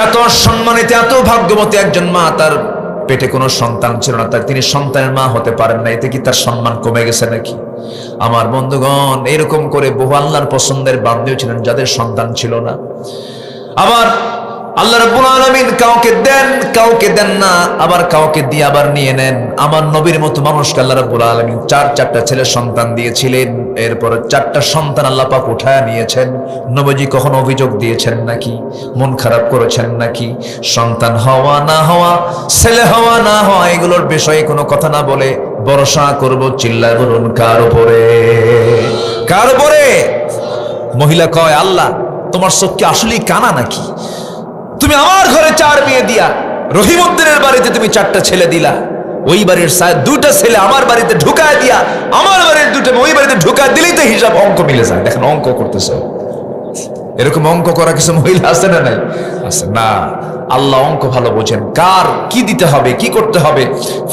এত সম্মানিত, এত ভাগ্যবতী একজন মা, তার পেটে কোনো সন্তান ছিল না, তাই তিনি সন্তানের মা হতে পারেন না। এতে কি তার সম্মান কমে গেছে নাকি? আমার বন্ধুগণ, এরকম করে বহু আল্লাহর পছন্দের বান্দিও ছিলেন যাদের সন্তান ছিল না। আবার আল্লাহ রাব্বুল আলামিন কাউকে দেন, কাউকে দেন না, আবার কাউকে দিয়ে আবার নিয়ে নেন। আমার নবীর মতো মানুষকে আল্লাহ রাব্বুল আলামিন চারটা ছেলে সন্তান দিয়েছিলেন। এরপর চারটা সন্তান আল্লাহ পাক উঠায় নিয়েছেন। নবীজি কখনো অভিযোগ দিয়েছেন নাকি? মন খারাপ করেছেন নাকি? সন্তান হওয়া না হওয়া, ছেলে হওয়া না হওয়া, এগুলোর বিষয়ে কোনো কথা না বলে ভরসা করব, চিল্লায় বলুন কার উপরে? কার উপরে? মহিলা কয়, আল্লাহ তোমার চোখ কি আসলেই কানা নাকি? তুমি আমার ঘরে 4 মেয়ে দিয়া রহিমউদ্দিনের বাড়িতে তুমি 4টা ছেলে দিলা, ওই বাড়ির 2টা ছেলে আমার বাড়িতে ঢুকায় দিয়া আমার বাড়ির 2টা ওই বাড়িতে ঢুকায় দিলেই তো হিসাব অঙ্ক মিলে যায়। দেখেন অঙ্ক করতেছে। এরকম অঙ্ক করা কিছু মহিলা আছে না? নাই? আছে না। আল্লাহ অঙ্ক ভালো বোঝেন, কার কি দিতে হবে, কি করতে হবে,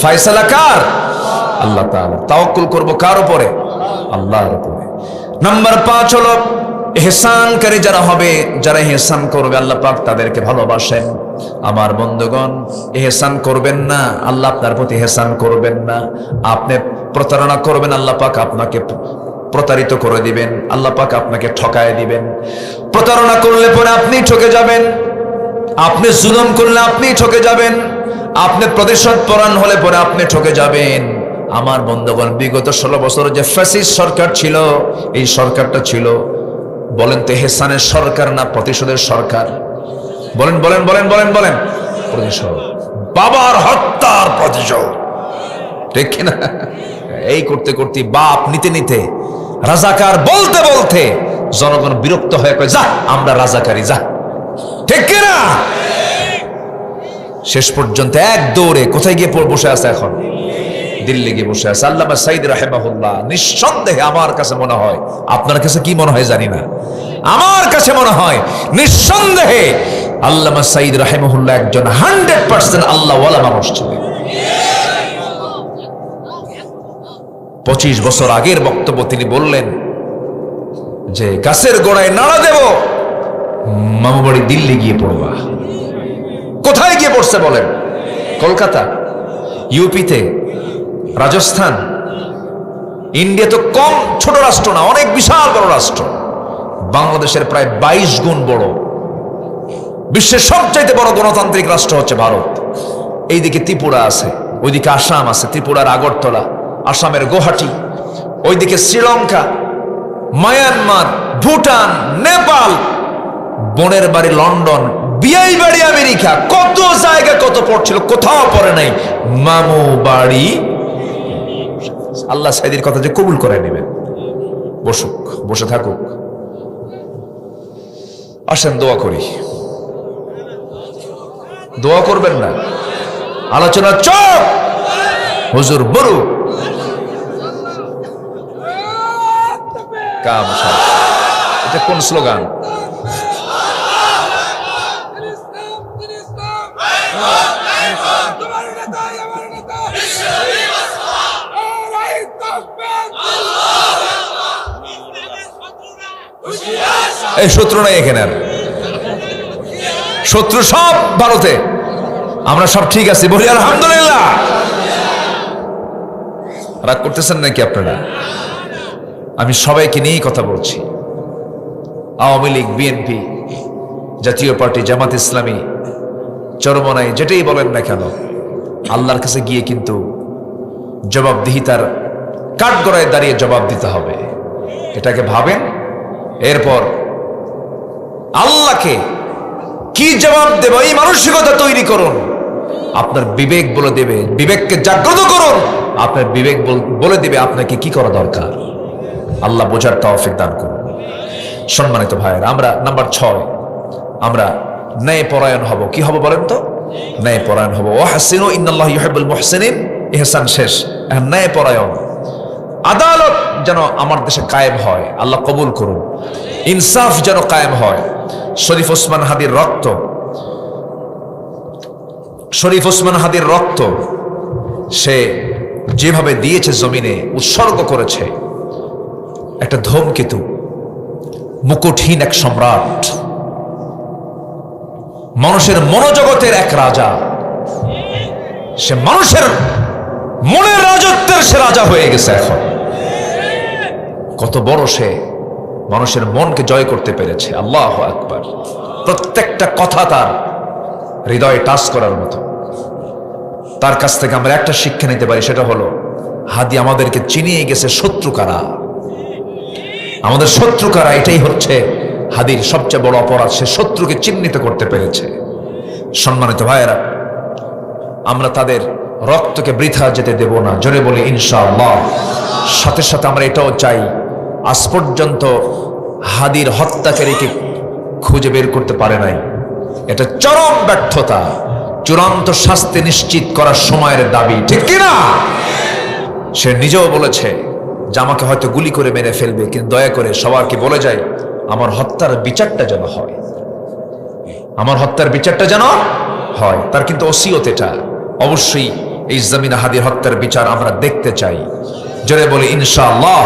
ফয়সালা কার? আল্লাহ তাআলা। তাওয়াক্কুল করব কার উপরে? আল্লাহর উপরে। নাম্বার 5 হলো ইহসানকারী যারা হবে, যারা ইহসান করবে আল্লাহ পাক তাদেরকে ভালোবাসেন। আমার বন্ধুগণ, ইহসান করবেন না, আল্লাহ আপনার প্রতি ইহসান করবেন না। আপনি প্রতারণা করবেন, আল্লাহ পাক আপনাকে প্রতারিত করে দিবেন, আল্লাহ পাক আপনাকে ঠকায় দিবেন। প্রতারণা করলে পরে আপনি ঠকে যাবেন, আপনি জুলুম করলে আপনি ঠকে যাবেন, আপনি প্রতিশোধ পরায়ণ হলে পরে আপনি ঠকে যাবেন। আমার বন্ধুগণ, বিগত 16 বছর যে ফ্যাসিস্ট সরকার ছিল, এই সরকারটা ছিল, বলেন তো ইহসানের সরকার না প্রতিশোধের সরকার? বলেন বলেন বলেন বলেন বলেন। প্রতিশোধ, বাবার হত্যার প্রতিশোধ, ঠিক কিনা? এই করতে করতে, বাপ নিতে নিতে, রাজাকার বলতে বলতে জনগণ বিরক্ত হয়ে কয়, যা আমরা রাজাকারী, যা, ঠিক কিনা? শেষ পর্যন্ত এক দৌড়ে কোথায় গিয়ে বসে আছে এখন? দিল্লি গিয়ে বসে আছে। আল্লামা সাঈদ রাহিমাহুল্লাহ, নিঃসন্দেহে আমার কাছে মনে হয়, আপনার কাছে কি মনে হয় জানি না, আমার কাছে মনে হয় নিঃসন্দেহে আল্লামা সাঈদ রাহিমাহুল্লাহ একজন 100% আল্লাহওয়ালা মানুষ ছিলেন। 25 বছর আগের বক্তব্য তিনি বললেন যে গাছের গোড়ায় নাড়া দেব, মামু বাড়ি দিল্লি গিয়ে পড়বা। কোথায় গিয়ে পড়ছে বলেন? কলকাতা, ইউপিতে, রাজস্থান। ইন্ডিয়া তো কম ছোট রাষ্ট্র না, অনেক বিশাল বড় রাষ্ট্র। বাংলাদেশের প্রায় 22 গুণ বড়। বিশ্বের সবচাইতে বড় গণতান্ত্রিক রাষ্ট্র হচ্ছে ভারত। এইদিকে ত্রিপুরা আছে, ওইদিকে আসাম আছে, ত্রিপুরার আগরতলা, আসামের গুয়াহাটি, ওইদিকে শ্রীলঙ্কা, মায়ানমার, ভুটান, নেপাল, বোনের বাড়ি লন্ডন, বিয়াই বাড়ি আমেরিকা, কত জায়গা কত পড়ছিল, কোথাও পড়ে নাই মামু বাড়ি। আল্লাহ সাইদির কথা যে কবুল করে নেবেন, বসুক, বসে থাকুক। আসেন দোয়া করি। দোয়া করবেন না, আলোচনা চোখ, হুজুর বড় কাম। এটা কোন স্লোগান? এই সূত্র নাই এখানে। শত্রু সব ভারতে, আমরা সব ঠিক আছি, বলি আলহামদুলিল্লাহ। রাগ করতেছেন নাকি আপনারা? আমি সবাইকে নিয়েই কথা বলছি। আওয়ামী লীগ, বিএনপি, জাতীয় পার্টি, জামাত ইসলামী, চরমনাই, যেটাই বলেন না কেন, আল্লাহর কাছে গিয়ে কিন্তু জবাবদিহিতার কাঠগড়ায় দাঁড়িয়ে জবাব দিতে হবে। এটাকে ভাবেন, এরপর আল্লাহকে কি জবাব দেব এই মানসিকতা তৈরি করুন। আপনার বিবেক বলে দেবে, বিবেককে জাগ্রত করুন, আপনার বিবেক বলে দিবে আপনাকে কি করা দরকার। আল্লাহ বোঝার তৌফিক দান করুন। সম্মানিত ভাইয়েরা, আমরা নাম্বার 6, আমরা ন্যায় পরায়ণ হব। কি হব বলেন তো? ন্যায় পরায়ণ হব। ওয়াহসিনু ইন্নাল্লাহা ইউহিব্বুল মুহসিনিন। ইহসান শেষ, এখন ন্যায় পরায়ণ। আদালত যেন আমার দেশে কায়েম হয়, আল্লাহ কবুল করুন। ইনসাফ যেন কায়েম হয়। শরীফ ওসমান হাদির রক্ত, শরীফ ওসমান হাদির রক্ত সে যেভাবে দিয়েছে, জমিনে উৎসর্গ করেছে, একটা ধূমকেতু, মুকুটহীন এক সম্রাট, মানুষের মনোজগতের এক রাজা, সে মানুষের মনের রাজত্বের সে রাজা হয়ে গেছে। এখন কত বড় সে মানুষের মনকে জয় করতে পেরেছে। আল্লাহু আকবার। প্রত্যেকটা কথা তার হৃদয়ে টাচ করার মতো। তার কাছ থেকে আমরা একটা শিক্ষা নিতে পারি, সেটা হলো হাদি আমাদেরকে চিনিয়ে গেছে শত্রু কারা, আমাদের শত্রু কারা। এটাই হচ্ছে হাদির সবচেয়ে বড় অপরাধ, সে শত্রুকে চিহ্নিত করতে পেরেছে। সম্মানিত ভাইয়েরা, আমরা তাদের রক্তকে বৃথা যেতে দেব না, জোরে বলি ইনশাআল্লাহ। সাথে সাথে আমরা এটাও চাই, আজ পর্যন্ত হাদির হত্যাকারীকে খুঁজে বের করতে পারে নাই, এটা চরম ব্যর্থতা। চূড়ান্ত শাস্তি নিশ্চিত করার সময়ের দাবি, ঠিক কিনা? সে নিজেও বলেছে যে আমাকে হয়তো গুলি করে মেরে ফেলবে, কিন্তু দয়া করে সবাইকে বলে যায় আমার হত্যার বিচারটা যেন হয়, আমার হত্যার বিচারটা যেন হয়। তার কিন্তু ওসিয়ত এটা। অবশ্যই এই জমিনে হাদির হত্যার বিচার আমরা দেখতে চাই। জোরে বলি ইনশাআল্লাহ,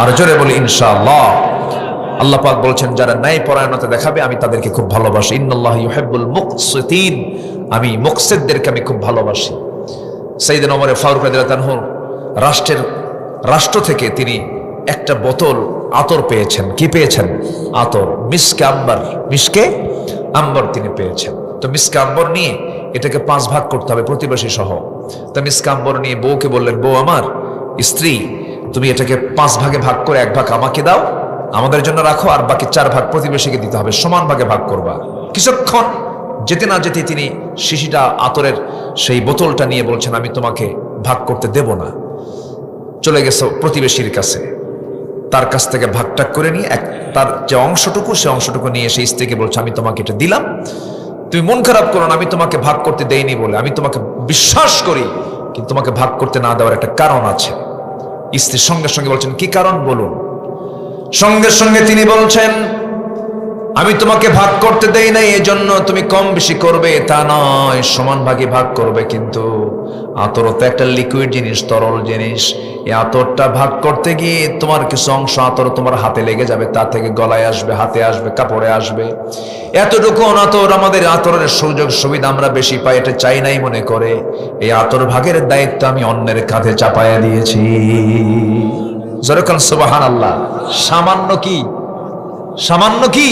আর জোরে বলি ইনশাআল্লাহ। আল্লাহ পাক বলছেন যারা ন্যায় পরায়ণতা দেখাবে আমি তাদেরকে খুব ভালোবাসি। ইন্নাল্লাহা ইউহিব্বুল মুকসিতিন, আমি মুকসিতদেরকে আমি খুব ভালোবাসি। সাইয়েদনা ওমর ফারুক রাদিয়াল্লাহু আনহু রাষ্ট্র থেকে তিনি একটা বোতল আতর পেয়েছেন। কি পেয়েছেন? আতর, মিসকে আম্বার, মিসকে আম্বর তিনি পেয়েছেন। তো মিসকে আম্বর নিয়ে এটাকে 5 ভাগ করতে হবে প্রতিবেশী সহ। তো মিসকে আম্বর নিয়ে বউকে বললেন, বউ আমার, স্ত্রী, তুমি এটাকে 5 ভাগে ভাগ করে 1 ভাগ আমাকে দাও, আমাদের জন্য রাখো, আর বাকি 4 ভাগ প্রতিবেশীকে দিতে হবে, সমান ভাগে ভাগ করবা। কিছুক্ষণ যেতে না যেতে তিনি শিশিটা আতরের সেই বোতলটা নিয়ে বলছেন আমি তোমাকে ভাগ করতে দেব না। চলে গেছে প্রতিবেশীর কাছে, তার কাছ থেকে ভাগটাগ করে নিয়ে তার যে অংশটুকু, সে অংশটুকু নিয়ে সেই স্ত্রীকে বলছে আমি তোমাকে এটা দিলাম, তুমি মন খারাপ করো না, আমি তোমাকে ভাগ করতে দেইনি বলে, আমি তোমাকে বিশ্বাস করি, কিন্তু তোমাকে ভাগ করতে না দেওয়ার একটা কারণ আছে। স্ত্রীর সঙ্গে সঙ্গে বলছেন কি কারণ বলুন। সঙ্গে সঙ্গে তিনি বলছেন আমি তোমাকে ভাগ করতে দেই নাই এজন্য তুমি কম বেশি করবে তা নয়, সমান ভাগে ভাগ করবে। কিন্তু আতর তো একটা লিকুইড জিনিস, তরল জিনিস, এই আতরটা ভাগ করতে গিয়ে তোমার কিছু অংশ আতর তোমার হাতে লেগে যাবে, তা থেকে গলায় আসবে, হাতে আসবে, কাপড়ে আসবে। এতটুকু আতর, আমাদের আতরের সুযোগ সুবিধা আমরা বেশি পাই, এটা চাই নাই মনে করে এই আতর ভাগের দায়িত্ব আমি অন্যের কাঁধে চাপায়া দিয়েছি। জরকান সুবহানাল্লাহ। সামান্য কি, সামান্য কি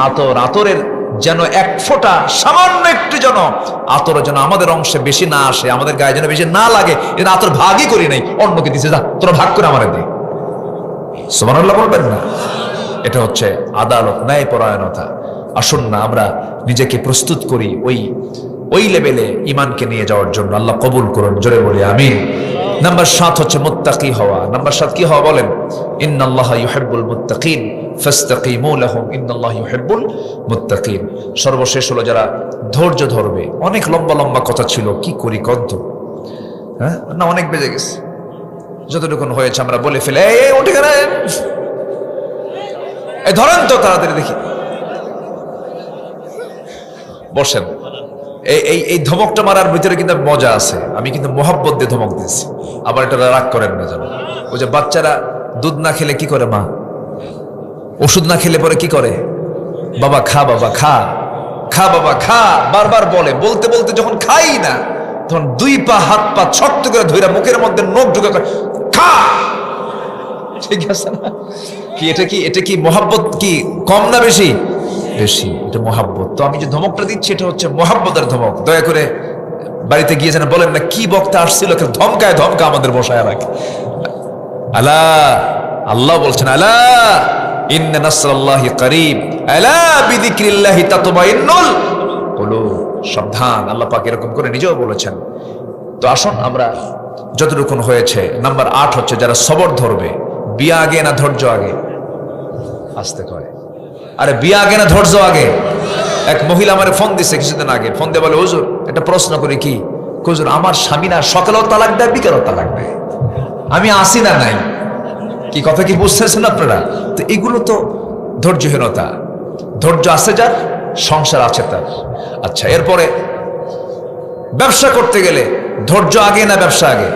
আতর, আতরের যেন 1 ফোঁটা, সামান্য একটু যেন আতর যেন আমাদের অংশে বেশি না আসে, আমাদের গায়ে যেন বেশি না লাগে, এটা আতর ভাগই করি নাই, অন্যকে দিছে, যা তোরা ভাগ করে আমারে দে। সুবহানাল্লাহ বলবেন না? এটা হচ্ছে আদালত, ন্যায় পরায়ণতা। আসুন না আমরা নিজেকে প্রস্তুত করি ওই লেভেলে ইমানকে নিয়ে যাওয়ার জন্য। আল্লাহ কবুল করুন, জোরে বলি আমিন। নাম্বার 7 হচ্ছে মুত্তাকি হওয়া। নাম্বার 7 কি হওয়া বলেন? ইন্নাল্লাহা ইউহিব্বুল মুত্তাকিন ফাস্তাকিমু লাহুম ইন্নাল্লাহা ইউহিব্বুল মুত্তাকিন। সর্বশেষ হলো যারা ধৈর্য ধরবে। অনেক লম্বা লম্বা কথা ছিল, কি করি কত, হ্যাঁ না, অনেক বেজে গেছে, যতটুকুন হয়েছে আমরা বলে ফেলে এই উঠে গেলেন, এই ধরেন তো তাড়াতাড়ি দেখি, বসেন। এই ধমকটা মারার ভিতরে কিন্তু মজা আছে, আমি কিন্তু মোহাব্বত দিয়ে ধমক দিয়েছি, আবার এটা রাগ করেন না যেন। ওই যে বাচ্চারা দুধ না খেলে কি করে, মা ওষুধ না খেলে পরে কি করে, বাবা খা, বাবা খা, খা বাবা খা, বারবার বলে, বলতে বলতে যখন খাই না তখন দুই পা হাত পা শক্ত করে ধইরা মুখের মধ্যে নখ ঢুকে খা। ঠিক আছে না? কি এটা কি মহাব্বত কি কম না বেশি? বেশি। এটা মহাব্বত। তো আমি যে ধমকটা দিচ্ছি এটা হচ্ছে মহাব্বতের ধমক। দয়া করে বাড়িতে গিয়ে যেন বলেন না কি বক্তা আসছিল, ধমকায় ধমকা আমাদের বসায় রাখে। আলা, আল্লাহ বলছেন আলা ইন্না নাসরাল্লাহি করিব আলা বিযিকরিল্লাহি তাতমাইন্নুল কুলুব। সাবধান, আল্লাহ পাক এরকম করে নিজেও বলেছেন। তো আসুন আমরা যতটুকুন হয়েছে, নাম্বার 8 হচ্ছে যারা সবর ধরবে। বিয়া আগে না ধৈর্য আগে? আসতে কয়, আরে বিয়া আগে না ধৈর্য আগে? এক মহিলা আমার ফোন দিছে কিছুদিন আগে, ফোন দিয়ে বলে হুজুর একটা প্রশ্ন করি। কি? হুজুর আমার স্বামী না সকালেও তালাক দেয় বিকেলেও তালাক দেয়, আমি আসি না নাই। কি কথা কি বুঝতেছেন আপনারা? তো এগুলো তো ধৈর্যহীনতা। ধৈর্য আছে যার, সংসার আছে তার। আচ্ছা, এরপরে ব্যবসা করতে গেলে ধৈর্য আগে না ব্যবসা আগে?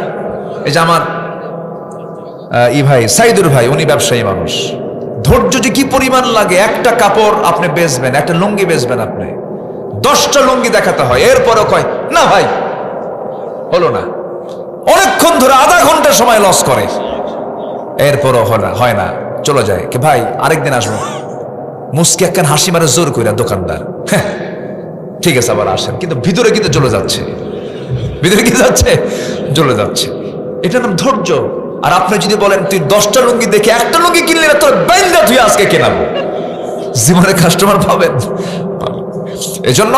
এই যে আমার ভাই সাইদুর ভাই, উনি ব্যবসায়ী মানুষ। ধৈর্য যে কি পরিমাণ লাগে, একটা কাপড় আপনি বেচবেন, একটা লুঙ্গি বেচবেন, আপনি 10টা লুঙ্গি দেখাতে হয়, এরপরও কয় না ভাই হলো না। অনেকক্ষণ ধরে আধা ঘন্টা সময় লস করে, এরপরও হয় না, চলে যায়। কি ভাই আরেকদিন আসবো, মুস্কি একখান হাসি মারে জোর কইরা দোকানদার, হ্যাঁ ঠিক আছে আবার আসেন, কিন্তু ভিতরে কিন্তু চলে যাচ্ছে, ভিতরে কি যাচ্ছে, চলে যাচ্ছে। এটার নাম ধৈর্য। আর আপনি যদি বলেন তুই 10টা লুঙ্গি দেখে একটা লুঙ্গি কিনলে তোর বাইন্দা তুই আজকে কেনাবো, জীবনে কাস্টমার পাবেন? এজন্য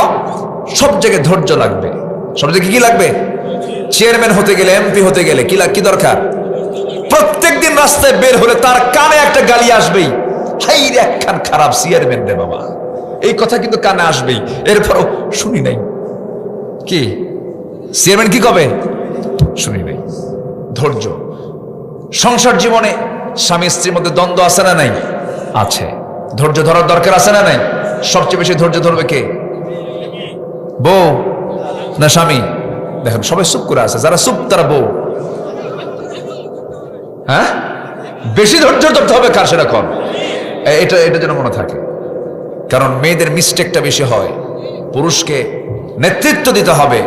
সব জায়গায় ধৈর্য লাগবে। সব জায়গায় কি লাগবে? চেয়ারম্যান হতে গেলে, এমপি হতে গেলে কি দরকার? প্রত্যেকদিন রাস্তায় বের হলে তার কানে একটা গালি আসবেই, হাই রে একখান খারাপ চেয়ারম্যান রে বাবা, এই কথা কিন্তু কানে আসবেই। এরপরও শুনি নাই। কি চেয়ারম্যান কি কবে? শুনি নাই। ধৈর্য। সংসার জীবনে স্বামী স্ত্রীর মধ্যে দ্বন্দ্ব আছে না নাই? আছে। ধৈর্য ধরার দরকার আছে না নাই? সবচেয়ে বেশি ধৈর্য ধরবে কে? বউ না স্বামী? দেখেন সবাই চুপ করে আছে, যারা চুপ তারা বউ। হ্যাঁ, বেশি ধৈর্য ধরতে হবে কার সেরকম, এটা যেন মনে থাকে। কারণ মেয়েদের মিস্টেকটা বেশি হয়। পুরুষকে নেতৃত্ব দিতে হবে,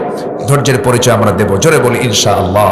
ধৈর্যের পরিচয় আমরা দেব। জোরে বলি ইনশাআল্লাহ।